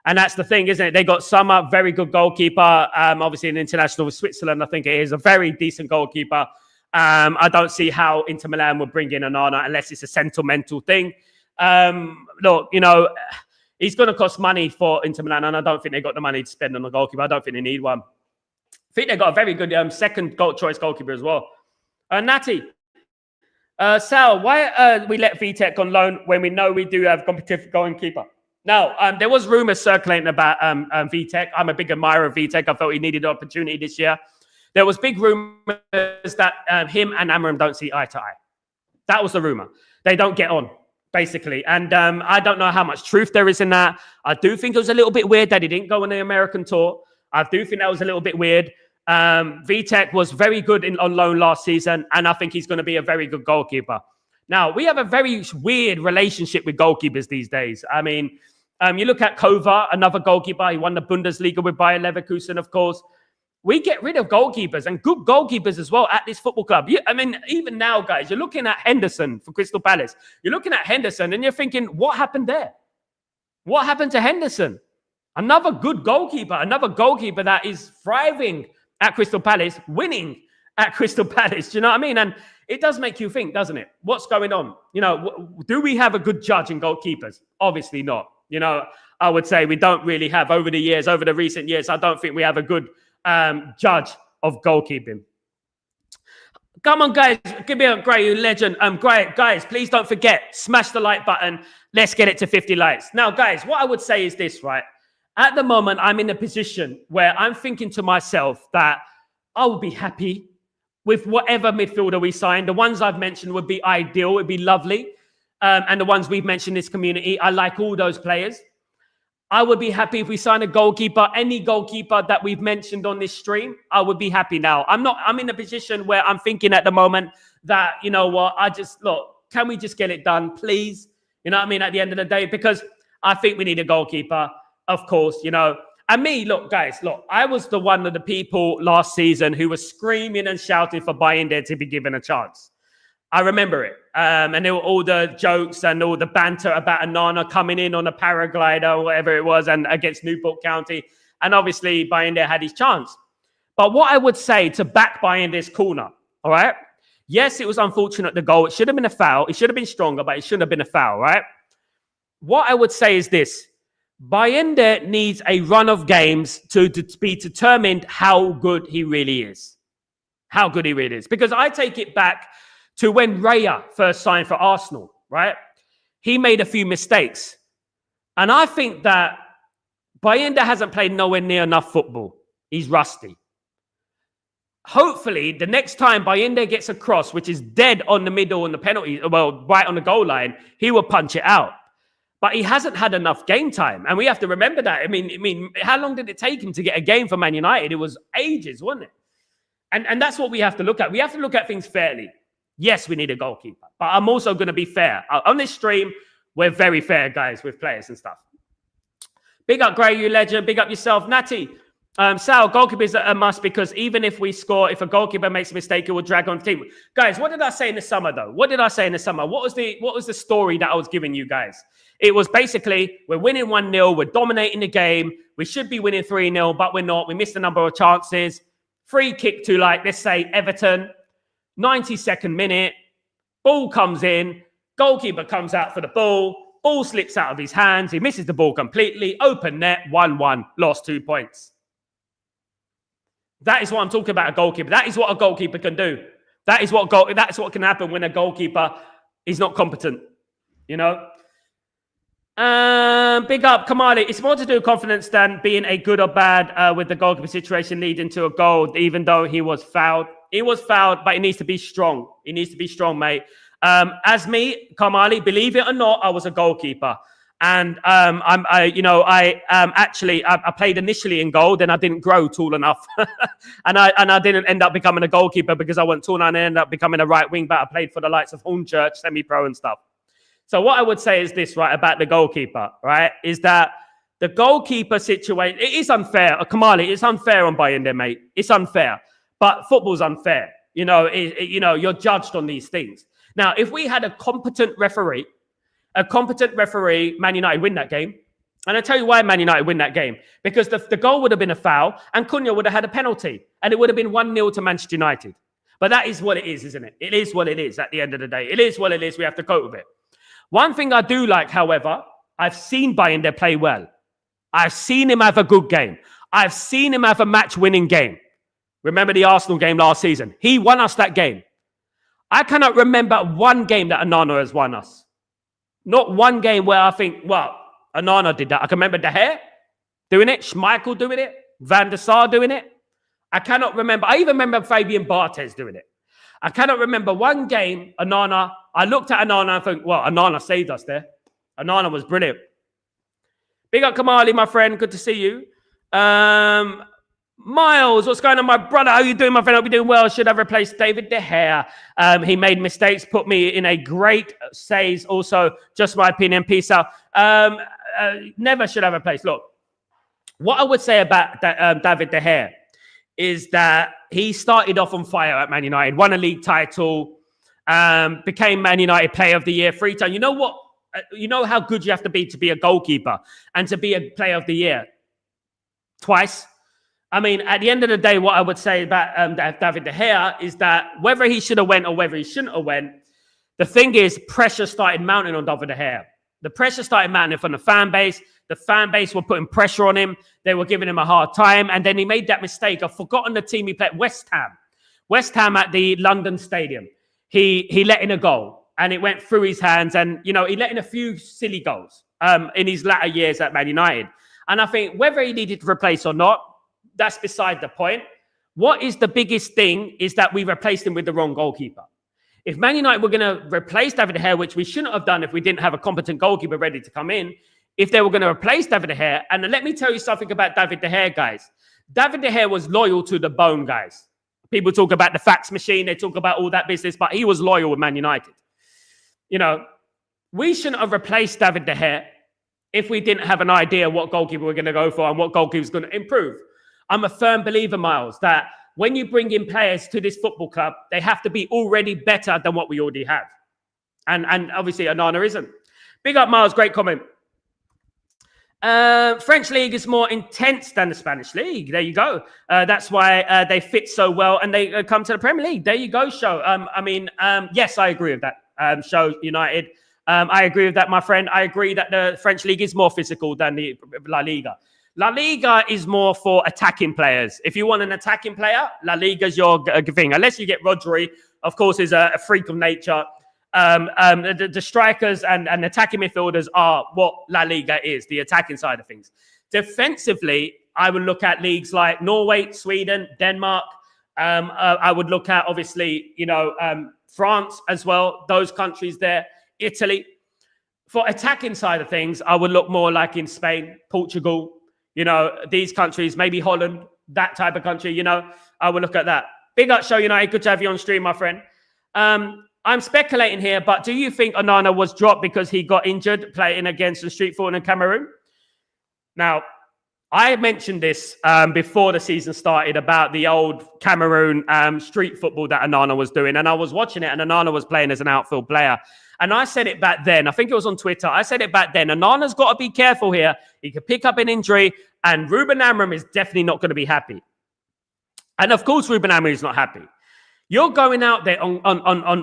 And that's the thing, isn't it? They got Sommer, very good goalkeeper. Obviously, an international with Switzerland, I think it is. A very decent goalkeeper. I don't see how Inter Milan would bring in Onana unless it's a sentimental thing. Look, he's going to cost money for Inter Milan, and I don't think they've got the money to spend on a goalkeeper. I don't think they need one. I think they've got a very good second choice goalkeeper as well. Natty. Sal, why we let VTech on loan when we know we do have competitive goalkeeper? Now, there was rumours circulating about VTech. I'm a big admirer of VTech. I felt he needed an opportunity this year. There was big rumours that him and Amorim don't see eye to eye. That was the rumour. They don't get on, basically. And I don't know how much truth there is in that. I do think it was a little bit weird that he didn't go on the American tour. I do think that was a little bit weird. VTech was very good on loan last season, and I think he's going to be a very good goalkeeper. Now, we have a very weird relationship with goalkeepers these days. You look at Kova, another goalkeeper. He won the Bundesliga with Bayer Leverkusen, of course. We get rid of goalkeepers, and good goalkeepers as well, at this football club. Even now, guys, you're looking at Henderson for Crystal Palace. You're looking at Henderson, and you're thinking, what happened there? What happened to Henderson? Another good goalkeeper, another goalkeeper that is thriving at Crystal Palace, winning at Crystal Palace. Do you know what I mean? And it does make you think, doesn't it? What's going on? Do we have a good judge in goalkeepers? Obviously not. I would say we don't really have over the recent years. I don't think we have a good judge of goalkeeping. Come on, guys. Give me a great legend. Great, guys, please don't forget, smash the like button. Let's get it to 50 likes. Now, guys, what I would say is this, right? At the moment, I'm in a position where I'm thinking to myself that I will be happy with whatever midfielder we sign. The ones I've mentioned would be ideal. It would be lovely. And the ones we've mentioned in this community, I like all those players. I would be happy if we sign a goalkeeper, any goalkeeper that we've mentioned on this stream. I would be happy now. I'm in a position where I'm thinking at the moment that, you know what, can we just get it done, please? You know what I mean? At the end of the day, because I think we need a goalkeeper. Of course, and me, guys, I was one of the people last season who was screaming and shouting for Bayindir to be given a chance. I remember it. And there were all the jokes and all the banter about Onana coming in on a paraglider or whatever it was and against Newport County. And obviously, Bayindir had his chance. But what I would say to back Bayindir's corner, all right? Yes, it was unfortunate, the goal. It should have been a foul. It should have been stronger, but it shouldn't have been a foul, right? What I would say is this. Bayende needs a run of games to be determined how good he really is. How good he really is. Because I take it back to when Raya first signed for Arsenal, right? He made a few mistakes. And I think that Bayende hasn't played nowhere near enough football. He's rusty. Hopefully, the next time Bayende gets a cross, which is dead on the middle on the penalty, well, right on the goal line, he will punch it out. But he hasn't had enough game time. And we have to remember that. I mean, how long did it take him to get a game for Man United? It was ages, wasn't it? And that's what we have to look at. We have to look at things fairly. Yes, we need a goalkeeper. But I'm also going to be fair. On this stream, we're very fair, guys, with players and stuff. Big up, Gray, you legend. Big up yourself. Natty. Sal, goalkeeper is a must because even if we score, if a goalkeeper makes a mistake, it will drag on the team. Guys, what did I say in the summer, though? What did I say in the summer? What was the story that I was giving you guys? It was basically, we're winning 1-0, we're dominating the game, we should be winning 3-0, but we're not. We missed a number of chances. Free kick to, like, let's say, Everton. 92nd minute. Ball comes in. Goalkeeper comes out for the ball. Ball slips out of his hands. He misses the ball completely. Open net, 1-1. Lost 2 points. That is what I'm talking about, a goalkeeper. That is what a goalkeeper can do. That's what can happen when a goalkeeper is not competent. You know? Big up, Kamali. It's more to do with confidence than being a good or bad with the goalkeeper situation leading to a goal, even though he was fouled. He was fouled, but he needs to be strong. He needs to be strong, mate. As me, Kamali, believe it or not, I was a goalkeeper. And I played initially in goal, then I didn't grow tall enough, and I didn't end up becoming a goalkeeper because I wasn't tall enough. And I ended up becoming a right wing back. I played for the likes of Hornchurch, semi-pro and stuff. So what I would say is this, right, about the goalkeeper, right, is that the goalkeeper situation, it is unfair. Kamali, it's unfair on Bayende, mate. It's unfair, but football's unfair. You know, you're judged on these things. Now, if we had a competent referee, Man United win that game. And I'll tell you why Man United win that game. Because the goal would have been a foul and Cunha would have had a penalty. And it would have been 1-0 to Manchester United. But that is what it is, isn't it? It is what it is at the end of the day. It is what it is. We have to cope with it. One thing I do like, however, I've seen Bayende play well. I've seen him have a good game. I've seen him have a match-winning game. Remember the Arsenal game last season? He won us that game. I cannot remember one game that Onana has won us. Not one game where I think, well, Onana did that. I can remember De Gea doing it, Schmeichel doing it, Van der Sar doing it. I cannot remember. I even remember Fabian Barthez doing it. I cannot remember one game, Onana. I looked at Onana and think, well, Onana saved us there. Onana was brilliant. Big up Kamali, my friend. Good to see you. Miles, what's going on, my brother? How you doing, my friend? Hope you're doing well. Should have replaced David De Gea. He made mistakes, put me in a great says. Also, just my opinion. Peace out. Never should have replaced. Look, what I would say about David De Gea is that he started off on fire at Man United, won a league title, became Man United Player of the Year 3 times. You know what? You know how good you have to be a goalkeeper and to be a Player of the Year twice. I mean, at the end of the day, what I would say about David De Gea is that whether he should have went or whether he shouldn't have went, the thing is, pressure started mounting on David De Gea. The pressure started mounting from the fan base. The fan base were putting pressure on him. They were giving him a hard time. And then he made that mistake. I've forgotten the team he played, West Ham. West Ham at the London Stadium. He let in a goal and it went through his hands. And, you know, he let in a few silly goals in his latter years at Man United. And I think whether he needed to replace or not, that's beside the point. What is the biggest thing is that we replaced him with the wrong goalkeeper. If Man United were going to replace David De Gea, which we shouldn't have done if we didn't have a competent goalkeeper ready to come in, if they were going to replace David De Gea, and let me tell you something about David De Gea, guys. David De Gea was loyal to the bone, guys. People talk about the fax machine, they talk about all that business, but he was loyal with Man United. You know, we shouldn't have replaced David De Gea if we didn't have an idea what goalkeeper we're going to go for and what goalkeeper is going to improve. I'm a firm believer, Miles, that when you bring in players to this football club, they have to be already better than what we already have. And obviously, Onana isn't. Big up, Miles. Great comment. French league is more intense than the Spanish league. There you go. That's why they fit so well and they come to the Premier League. There you go, Show. Yes, I agree with that. Show United. I agree with that, my friend. I agree that the French league is more physical than the La Liga. La Liga is more for attacking players. If you want an attacking player, La Liga's your thing. Unless you get Rodri, of course, is a freak of nature. The strikers and attacking midfielders are what La Liga is, the attacking side of things. Defensively, I would look at leagues like Norway, Sweden, Denmark. I would look at, obviously, France as well, those countries there, Italy. For attacking side of things, I would look more like in Spain, Portugal, these countries, maybe Holland, that type of country, I would look at that. Big up, Show United. Good to have you on stream, my friend. I'm speculating here, but do you think Onana was dropped because he got injured playing against the Stretford in Cameroon? Now, I mentioned this before the season started about the old Cameroon street football that Onana was doing. And I was watching it, and Onana was playing as an outfield player. And I said it back then. I think it was on Twitter. I said it back then. Onana's got to be careful here. He could pick up an injury, and Ruben Amorim is definitely not going to be happy. And of course, Ruben Amorim is not happy. You're going out there on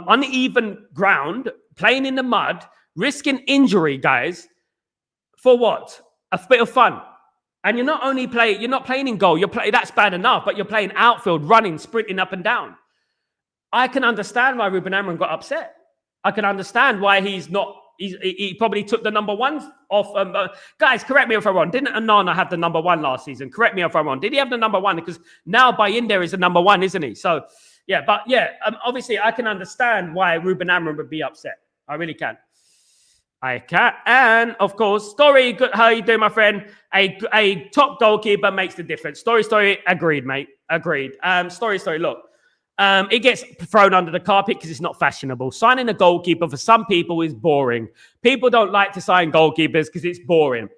uneven ground, playing in the mud, risking injury, guys. For what? A bit of fun. And you're not playing in goal. That's bad enough, but you're playing outfield, running, sprinting up and down. I can understand why Ruben Amorim got upset. I can understand why he probably took the number one off. Guys, correct me if I'm wrong. Didn't Onana have the number one last season? Correct me if I'm wrong. Did he have the number one? Because now Bayinda is the number one, isn't he? So, obviously I can understand why Ruben Amorim would be upset. I really can. I can. And, of course, Story, good. How you doing, my friend? A top goalkeeper makes the difference. Story, agreed, mate. Agreed. Story, look. It gets thrown under the carpet because it's not fashionable. Signing a goalkeeper for some people is boring. People don't like to sign goalkeepers because it's boring.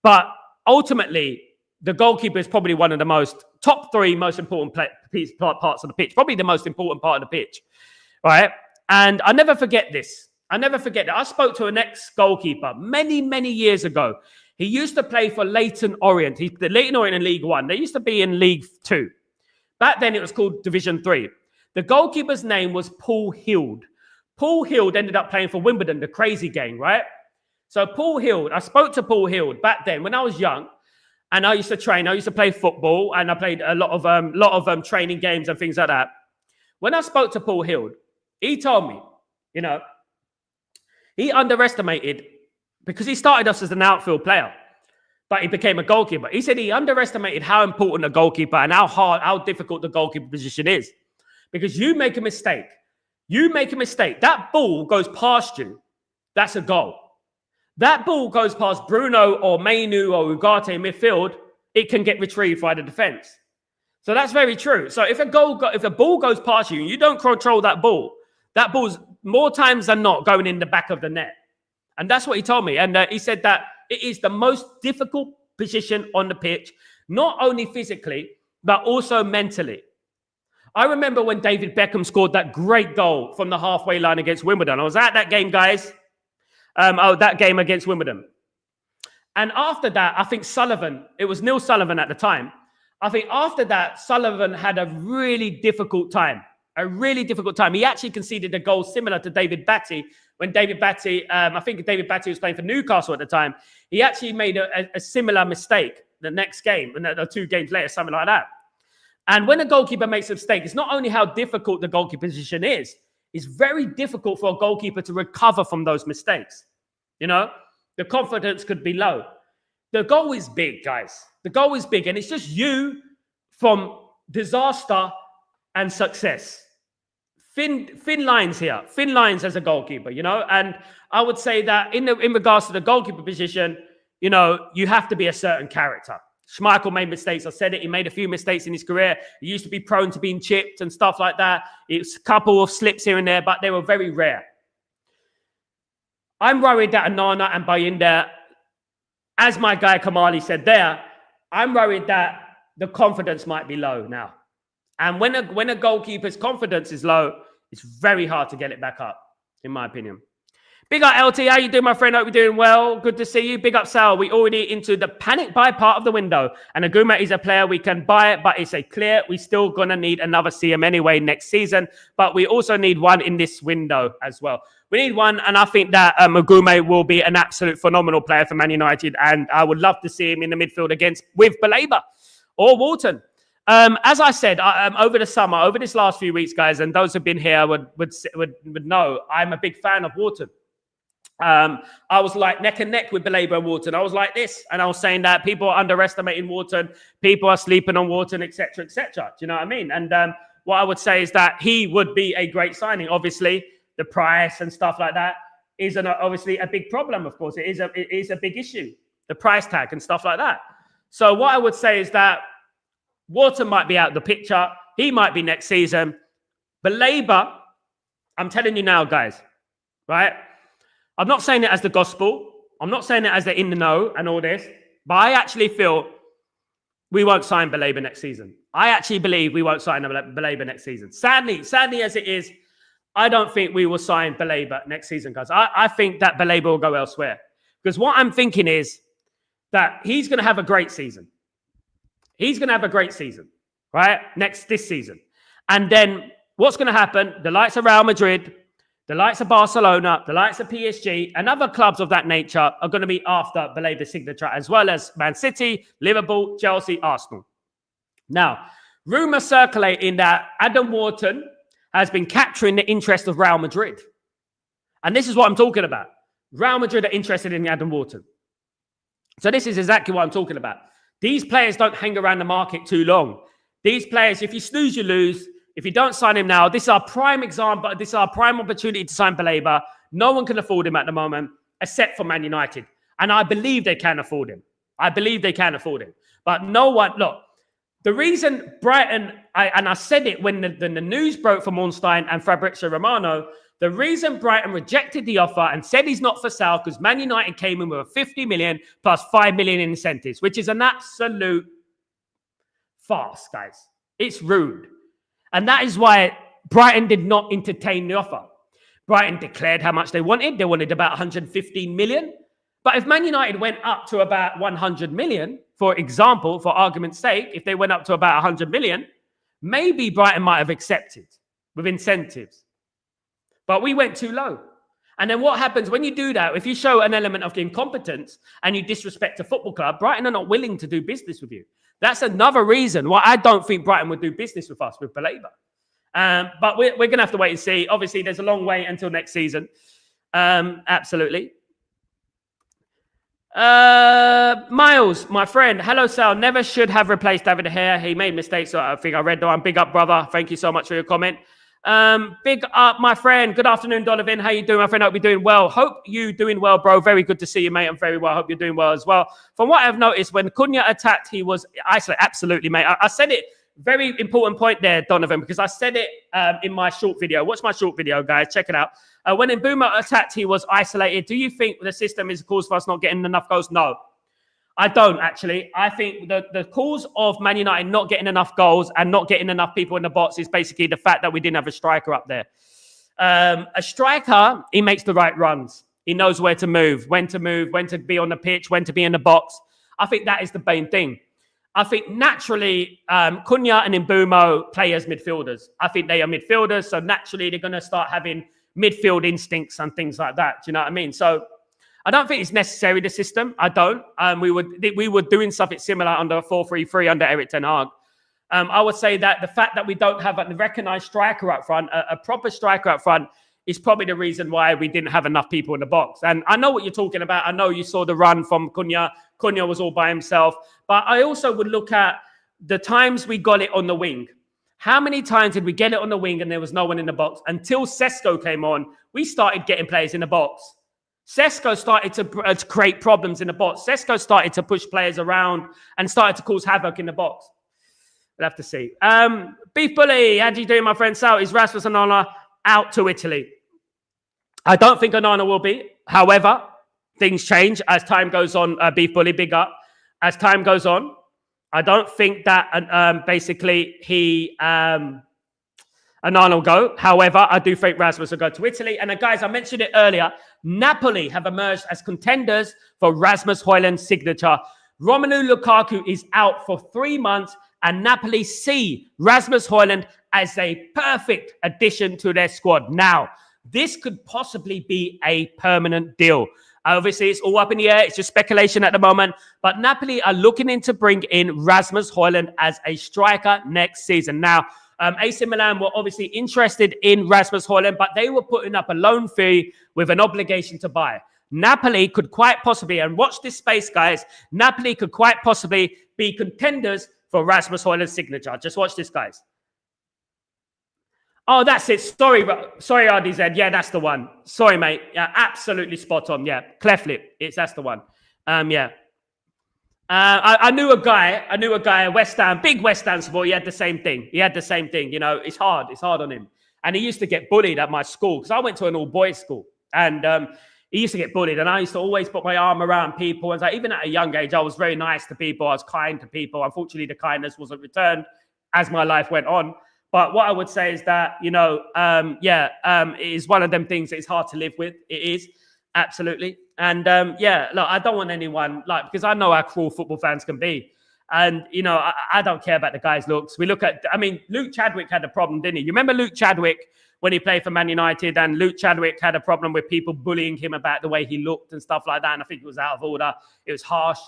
But ultimately, the goalkeeper is probably one of the top three most important parts of the pitch. Probably the most important part of the pitch. Right? And I never forget this. I spoke to an ex-goalkeeper many, many years ago. He used to play for Leyton Orient. The Leyton Orient in League One. They used to be in League Two. Back then, it was called Division 3. The goalkeeper's name was Paul Hild. Paul Hild ended up playing for Wimbledon, the crazy gang, right? So Paul Hild, I spoke to Paul Hild back then when I was young, and I used to train. I used to play football, and I played a lot of training games and things like that. When I spoke to Paul Hild, he told me, he underestimated, because he started us as an outfield player, but he became a goalkeeper. He said he underestimated how important a goalkeeper and how difficult the goalkeeper position is. Because you make a mistake. That ball goes past you. That's a goal. That ball goes past Bruno or Mainoo or Ugarte in midfield, it can get retrieved by the defense. So that's very true. So if a ball goes past you and you don't control that ball's more times than not going in the back of the net. And that's what he told me. And he said that it is the most difficult position on the pitch, not only physically, but also mentally. I remember when David Beckham scored that great goal from the halfway line against Wimbledon. I was at that game, guys. That game against Wimbledon. And after that, I think it was Neil Sullivan at the time. I think after that, Sullivan had a really difficult time. He actually conceded a goal similar to David Batty when David Batty, I think David Batty was playing for Newcastle at the time. He actually made a similar mistake the next game, and 2 games later, something like that. And when a goalkeeper makes a mistake, it's not only how difficult the goalkeeper position is, it's very difficult for a goalkeeper to recover from those mistakes. The confidence could be low. The goal is big, guys. The goal is big, and it's just you from disaster and success. Thin lines here. Thin lines as a goalkeeper, And I would say that in regards to the goalkeeper position, you have to be a certain character. Schmeichel made mistakes. I said it. He made a few mistakes in his career. He used to be prone to being chipped and stuff like that. It's a couple of slips here and there, but they were very rare. I'm worried that Onana and Bayinda, as my guy Kamali said there, I'm worried that the confidence might be low now. And when a goalkeeper's confidence is low, it's very hard to get it back up, in my opinion. Big up LT, how you doing, my friend? Hope you're doing well. Good to see you. Big up Sal. We already into the panic buy part of the window. And Agoume is a player we can buy it, but it's a clear we still gonna need another CM anyway next season. But we also need one in this window as well. We need one, and I think that Agoume will be an absolute phenomenal player for Man United, and I would love to see him in the midfield with Baleba or Walton. As I said, over the summer, over this last few weeks, guys, and those who've been here would know, I'm a big fan of Walton. I was like neck and neck with Baleba and Walton. I was like this, and I was saying that people are underestimating Walton, people are sleeping on Walton, etc., etc. Do you know what I mean? And what I would say is that he would be a great signing. Obviously, the price and stuff like that is obviously a big problem. Of course, it is a big issue, the price tag and stuff like that. So what I would say is that Walton might be out of the picture. He might be next season. Baleba, I'm telling you now, guys, right? I'm not saying it as the gospel. I'm not saying it as the in the know and all this, but I actually feel we won't sign Baleba next season. I actually believe we won't sign Baleba next season. Sadly as it is, I don't think we will sign Baleba next season, guys. I think that Baleba will go elsewhere. Because what I'm thinking is that he's going to have a great season. He's going to have a great season, right? This season. And then what's going to happen? The likes of Real Madrid, the likes of Barcelona, the likes of PSG, and other clubs of that nature are going to be after Baleba's signature, as well as Man City, Liverpool, Chelsea, Arsenal. Now, rumours circulating that Adam Wharton has been capturing the interest of Real Madrid. And this is what I'm talking about. Real Madrid are interested in Adam Wharton. So this is exactly what I'm talking about. These players don't hang around the market too long. These players, if you snooze, you lose. If you don't sign him now, this is our prime example. This is our prime opportunity to sign Baleba. No one can afford him at the moment, except for Man United. And I believe they can afford him. But no one, look, the reason Brighton, I said it when the news broke from Ornstein and Fabrizio Romano, the reason Brighton rejected the offer and said he's not for sale because Man United came in with a 50 million plus 5 million in incentives, which is an absolute farce, guys. It's rude. And that is why Brighton did not entertain the offer. Brighton declared how much they wanted. They wanted about 115 million. But if Man United went up to about 100 million, for example, for argument's sake, if they went up to about 100 million, maybe Brighton might have accepted with incentives. But we went too low. And then what happens when you do that? If you show an element of incompetence and you disrespect a football club, Brighton are not willing to do business with you. That's another reason why I don't think Brighton would do business with us, with Baleba. But we're going to have to wait and see. Obviously, there's a long way until next season. Absolutely. Miles, my friend. Hello, Sal. Never should have replaced David De Gea. He made mistakes. So I think I read that one. Big up, brother. Thank you so much for your comment. Big up, my friend. Good afternoon, Donovan. How you doing, my friend? Hope you're doing well. Hope you doing well, bro. Very good to see you, mate. I'm very well. Hope you're doing well as well. From what I've noticed, when Cunha attacked, he was isolated. Absolutely, mate. I said it. Very important point there, Donovan, because I said it in my short video. Watch my short video, guys. Check it out. When Mbeumo attacked, he was isolated. Do you think the system is a cause for us not getting enough goals? No. I don't, actually. I think the cause of Man United not getting enough goals and not getting enough people in the box is basically the fact that we didn't have a striker up there. A striker, he makes the right runs. He knows where to move, when to be on the pitch, when to be in the box. I think that is the main thing. I think naturally, Cunha and Mbeumo play as midfielders. I think they are midfielders, so naturally they're going to start having midfield instincts and things like that. Do you know what I mean? So I don't think it's necessary, the system. I don't. We were doing something similar under a 4-3-3 under Erik ten Hag. I would say that the fact that we don't have a recognised striker up front, a proper striker up front, is probably the reason why we didn't have enough people in the box. And I know what you're talking about. I know you saw the run from Cunha. Cunha was all by himself. But I also would look at the times we got it on the wing. How many times did we get it on the wing and there was no one in the box? Until Sesko came on, we started getting players in the box. Sesko started to create problems in the box. Sesko started to push players around and started to cause havoc in the box. We'll have to see. Beef Bully, how do you do, my friend Sal? Is Rasmus Onana out to Italy? I don't think Onana will be. However, things change as time goes on. Beef Bully, big up. As time goes on, I don't think that basically he Onana will go. However, I do think Rasmus will go to Italy. And guys, I mentioned it earlier. Napoli have emerged as contenders for Rasmus Højlund's signature. Romelu Lukaku is out for 3 months, and Napoli see Rasmus Højlund as a perfect addition to their squad. Now, this could possibly be a permanent deal. Obviously, it's all up in the air. It's just speculation at the moment. But Napoli are looking to bring in Rasmus Højlund as a striker next season. Now, AC Milan were obviously interested in Rasmus Højlund, but they were putting up a loan fee with an obligation to buy. Napoli could quite possibly, and watch this space, guys, Napoli could quite possibly be contenders for Rasmus Højlund's signature. Just watch this, guys. Oh, that's it. Sorry, RDZ. Yeah, that's the one. Sorry, mate. Yeah, absolutely spot on. Yeah, cleft lip. That's the one. Yeah. I knew a guy, West Ham, big West Ham supporter. He had the same thing. You know, it's hard on him. And he used to get bullied at my school because I went to an all-boys school. And he used to get bullied. And I used to always put my arm around people. And even at a young age, I was very nice to people. I was kind to people. Unfortunately, the kindness wasn't returned as my life went on. But what I would say is that, you know, it is one of them things that is hard to live with. It is. Absolutely. And yeah, look, I don't want anyone because I know how cruel football fans can be. And, you know, I don't care about the guy's looks. We look at, Luke Chadwick had a problem, didn't he? You remember Luke Chadwick when he played for Man United, and Luke Chadwick had a problem with people bullying him about the way he looked and stuff like that. And I think it was out of order. It was harsh.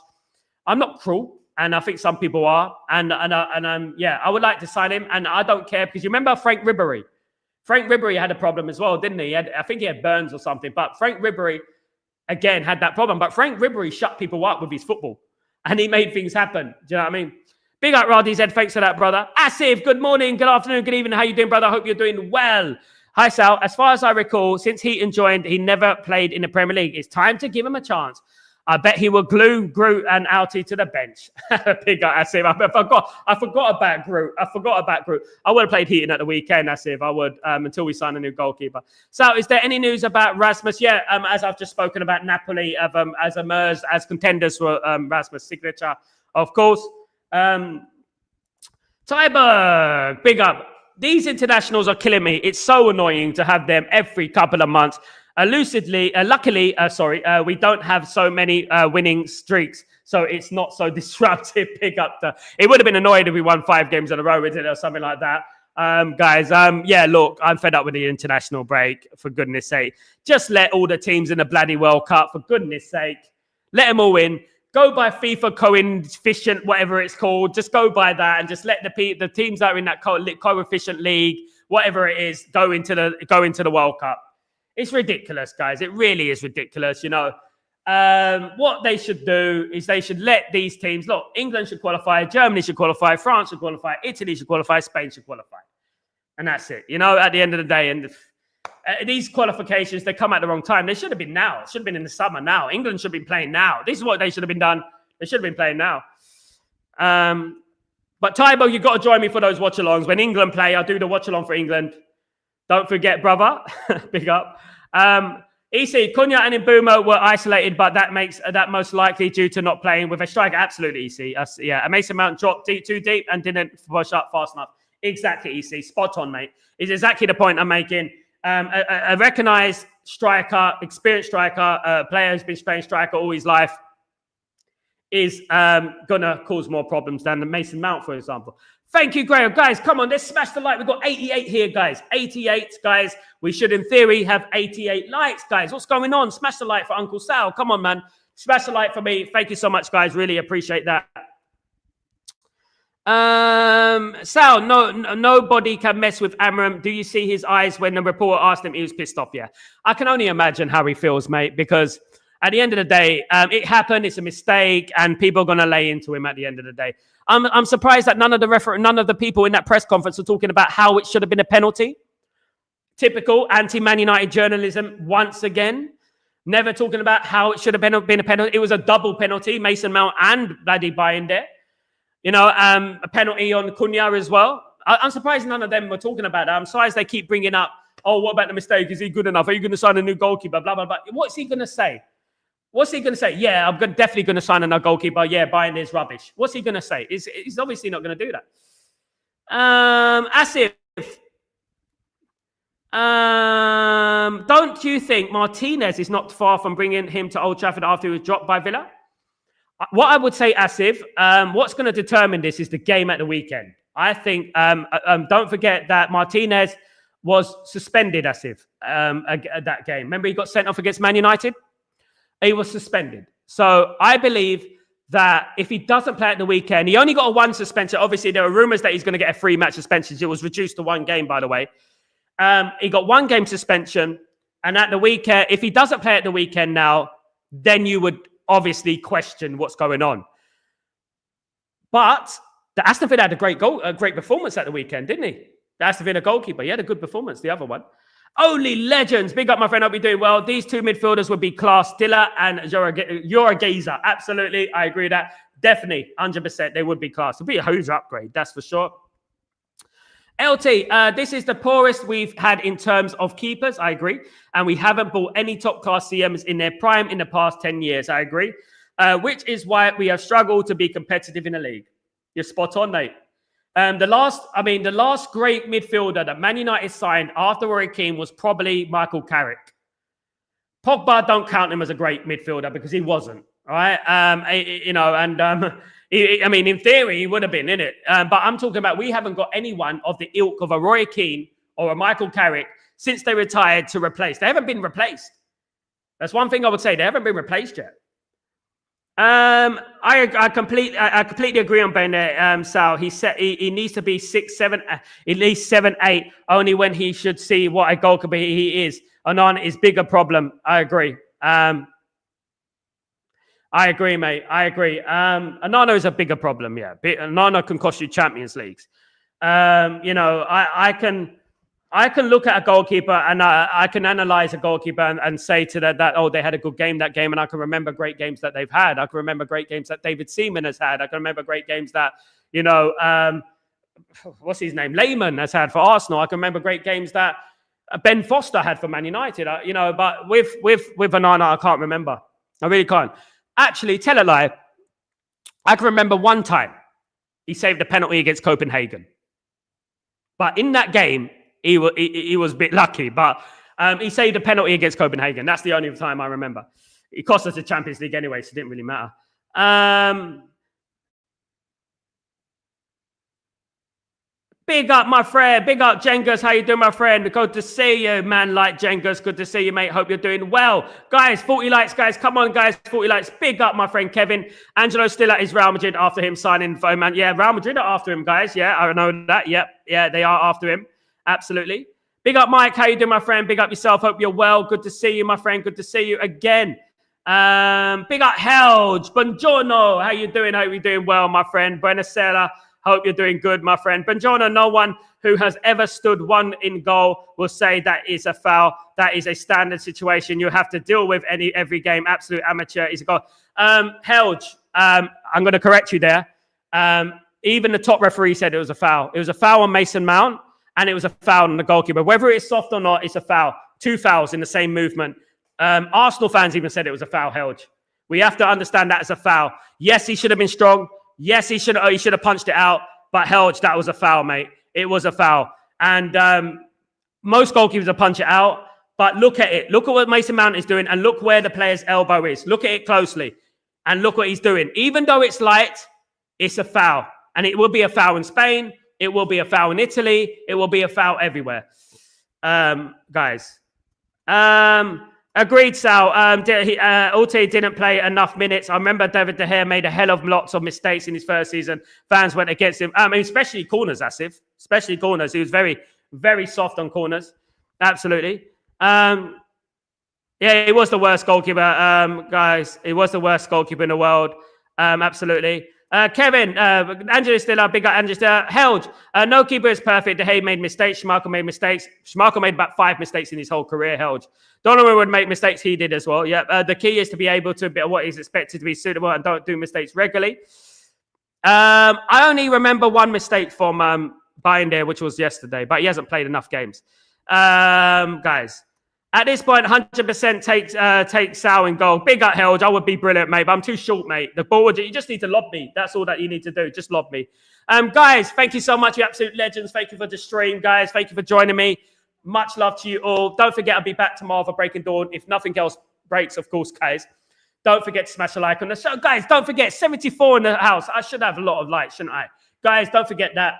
I'm not cruel. And I think some people are. And I would like to sign him. And I don't care because you remember Frank Ribery. Frank Ribery had a problem as well, didn't he? I think he had burns or something. But Frank Ribery, again, had that problem. But Frank Ribery shut people up with his football. And he made things happen. Do you know what I mean? Big up, Roddy Z. Thanks for that, brother. Asif, good morning, good afternoon, good evening. How you doing, brother? I hope you're doing well. Hi, Sal. As far as I recall, since Heaton joined, he never played in the Premier League. It's time to give him a chance. I bet he will glue Groot and Alty to the bench. Big up, Asif. I forgot about Groot. I would have played Heaton at the weekend, Asif. I would, until we sign a new goalkeeper. So, is there any news about Rasmus? Yeah, as I've just spoken about, Napoli as emerged as contenders for Rasmus' signature, of course. Tyberg, big up. These internationals are killing me. It's so annoying to have them every couple of months. Luckily, we don't have so many winning streaks, so it's not so disruptive. Pick up it would have been annoying if we won 5 games in a row, isn't it, or something like that. Guys, yeah, look, I'm fed up with the international break, for goodness sake. Just let all the teams in the bloody World Cup, for goodness sake. Let them all win. Go by FIFA coefficient, whatever it's called. Just go by that and just let the teams that are in that coefficient league, whatever it is, go into the World Cup. It's ridiculous, guys. It really is ridiculous, you know. What they should do is they should let these teams, look, England should qualify, Germany should qualify, France should qualify, Italy should qualify, Spain should qualify. And that's it, you know, at the end of the day. And these qualifications, they come at the wrong time. They should have been now. It should have been in the summer now. England should have been playing now. This is what they should have been done. They should have been playing now. But Tybo, you've got to join me for those watch-alongs. When England play, I'll do the watch-along for England. Don't forget, brother. Big up. EC, Cunha and Mbeumo were isolated, but that makes that most likely due to not playing with a striker. Absolutely, EC. Yeah, Mason Mount dropped too deep and didn't push up fast enough. Exactly, EC. Spot on, mate. It's exactly the point I'm making. A recognised striker, experienced striker, player who's been playing striker all his life is going to cause more problems than the Mason Mount, for example. Thank you, Graham. Guys, come on, let's smash the like. We've got 88 here, guys. 88, guys. We should, in theory, have 88 likes, guys. What's going on? Smash the like for Uncle Sal. Come on, man. Smash the like for me. Thank you so much, guys. Really appreciate that. Sal, nobody can mess with Amram. Do you see his eyes when the reporter asked him? He was pissed off, yeah. I can only imagine how he feels, mate, because at the end of the day, it happened. It's a mistake, and people are going to lay into him at the end of the day. I'm surprised that none of the people in that press conference are talking about how it should have been a penalty. Typical anti-Man United journalism once again. Never talking about how it should have been a penalty. It was a double penalty, Mason Mount and bloody Bayinde. You know, a penalty on Cunha as well. I'm surprised none of them were talking about that. I'm surprised they keep bringing up, oh, what about the mistake? Is he good enough? Are you going to sign a new goalkeeper? Blah, blah, blah. What's he going to say? What's he going to say? Yeah, I'm definitely going to sign another goalkeeper. Yeah, buying is rubbish. What's he going to say? He's obviously not going to do that. Asif, Don't you think Martinez is not far from bringing him to Old Trafford after he was dropped by Villa? What I would say, Asif, what's going to determine this is the game at the weekend. I think, don't forget that Martinez was suspended, Asif, at that game. Remember he got sent off against Man United? He was suspended. So I believe that if he doesn't play at the weekend, he only got a one suspension. Obviously, there are rumours that he's going to get a 3-match suspension. It was reduced to 1 game, by the way. He got 1 game suspension. And at the weekend, if he doesn't play at the weekend now, then you would obviously question what's going on. But the Aston Villa had a great performance at the weekend, didn't he? The Aston Villa goalkeeper, he had a good performance, the other one. Only legends. Big up, my friend. Hope you're doing well. These 2 midfielders would be class. Stiller and Jauregizar. Absolutely. I agree with that. Definitely. 100%. They would be class. It would be a hose upgrade. That's for sure. LT, this is the poorest we've had in terms of keepers. I agree. And we haven't bought any top-class CMs in their prime in the past 10 years. I agree. Which is why we have struggled to be competitive in the league. You're spot on, mate. The last great midfielder that Man United signed after Roy Keane was probably Mikel Carrick. Pogba, don't count him as a great midfielder because he wasn't. All right. In theory, he would have been in it. But I'm talking about we haven't got anyone of the ilk of a Roy Keane or a Mikel Carrick since they retired to replace. They haven't been replaced. That's one thing I would say. They haven't been replaced yet. I completely agree on Ben there, Sal. He said he needs to be 6, 7, at least 7, 8. Only when he should see what a goalkeeper he is. Onana is bigger problem. I agree. I agree, mate. I agree. Onana is a bigger problem. Yeah, Onana can cost you Champions Leagues. I can look at a goalkeeper and I can analyze a goalkeeper and say to that, they had a good game that game. And I can remember great games that they've had. I can remember great games that David Seaman has had. I can remember great games that, what's his name? Lehman has had for Arsenal. I can remember great games that Ben Foster had for Man United, but with Onana, I can't remember. I really can't. Actually, tell a lie. I can remember one time he saved a penalty against Copenhagen. But in that game, he was a bit lucky, but he saved a penalty against Copenhagen. That's the only time I remember. It cost us the Champions League anyway, so it didn't really matter. Big up, my friend. Big up, Jengas. How you doing, my friend? Good to see you, man. Like Jengas. Good to see you, mate. Hope you're doing well. Guys, 40 likes, guys. Come on, guys. 40 likes. Big up, my friend Kevin. Angelo Stiller is Real Madrid after him signing for man. Yeah, Real Madrid are after him, guys. Yeah, I know that. Yep. Yeah, they are after him. Absolutely. Big up, Mike. How you doing, my friend? Big up yourself. Hope you're well. Good to see you, my friend. Good to see you again. Big up, Helge. Buongiorno. How you doing? Hope you're doing well, my friend. Buonasera. Hope you're doing good, my friend. Buongiorno. No one who has ever stood one in goal will say that is a foul. That is a standard situation you have to deal with every game. Absolute amateur is a goal. Helge, I'm going to correct you there. Even the top referee said it was a foul. It was a foul on Mason Mount, and it was a foul on the goalkeeper. Whether it's soft or not, it's a foul. 2 fouls in the same movement. Arsenal fans even said it was a foul, Helge. We have to understand that as a foul. Yes, he should have been strong. Yes, he should have punched it out. But Helge, that was a foul, mate. It was a foul. And most goalkeepers will punch it out. But look at it. Look at what Mason Mount is doing, and look where the player's elbow is. Look at it closely. And look what he's doing. Even though it's light, it's a foul. And it will be a foul in Spain. It will be a foul in Italy. It will be a foul everywhere. Guys. Agreed, Sal. Ulte didn't play enough minutes. I remember David De Gea made a hell of lots of mistakes in his first season. Fans went against him. Especially corners, Asif. Especially corners. He was very, very soft on corners. Absolutely. Yeah, he was the worst goalkeeper, guys. He was the worst goalkeeper in the world. Absolutely. Kevin, Angelo Stiller, big up Angelo Stiller. Helge, no keeper is perfect. De Gea made mistakes. Schmeichel made mistakes. Schmeichel made about 5 mistakes in his whole career, Helge. Donovan would make mistakes. He did as well. Yeah. The key is to be able to be what is expected to be suitable and don't do mistakes regularly. I only remember one mistake from Binder, which was yesterday, but he hasn't played enough games. Guys. At this point, 100% take Sal in goal. Big up, Helge. I would be brilliant, mate, but I'm too short, mate. The ball, you just need to lob me. That's all that you need to do. Just lob me. Guys, thank you so much, you absolute legends. Thank you for the stream, guys. Thank you for joining me. Much love to you all. Don't forget, I'll be back tomorrow for Breaking Dawn. If nothing else breaks, of course, guys. Don't forget to smash a like on the show. Guys, don't forget, 74 in the house. I should have a lot of likes, shouldn't I? Guys, don't forget that.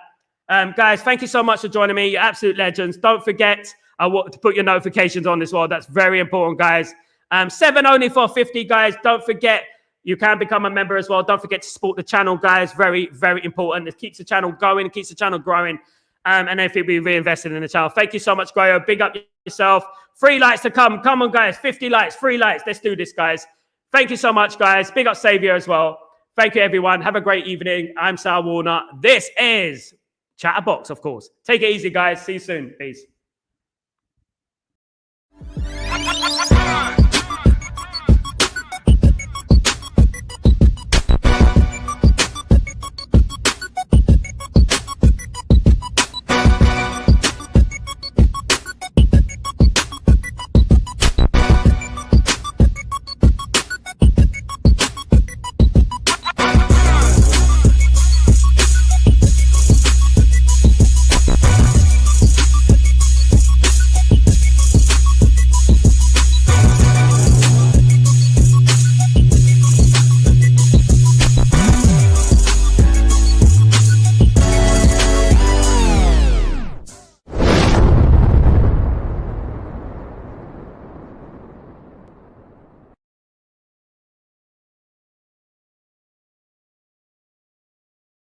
Guys, thank you so much for joining me. You're absolute legends. Don't forget to put your notifications on as well. That's very important, guys. 7 only for 50, guys. Don't forget, you can become a member as well. Don't forget to support the channel, guys. Very, very important. It keeps the channel going. It keeps the channel growing. And everything will be reinvested in the channel. Thank you so much, Grayo. Big up yourself. 3 likes to come. Come on, guys. 50 likes. 3 likes. Let's do this, guys. Thank you so much, guys. Big up Xavier as well. Thank you, everyone. Have a great evening. I'm Sal Warner. This is Chatterbox, of course. Take it easy, guys. See you soon. Peace.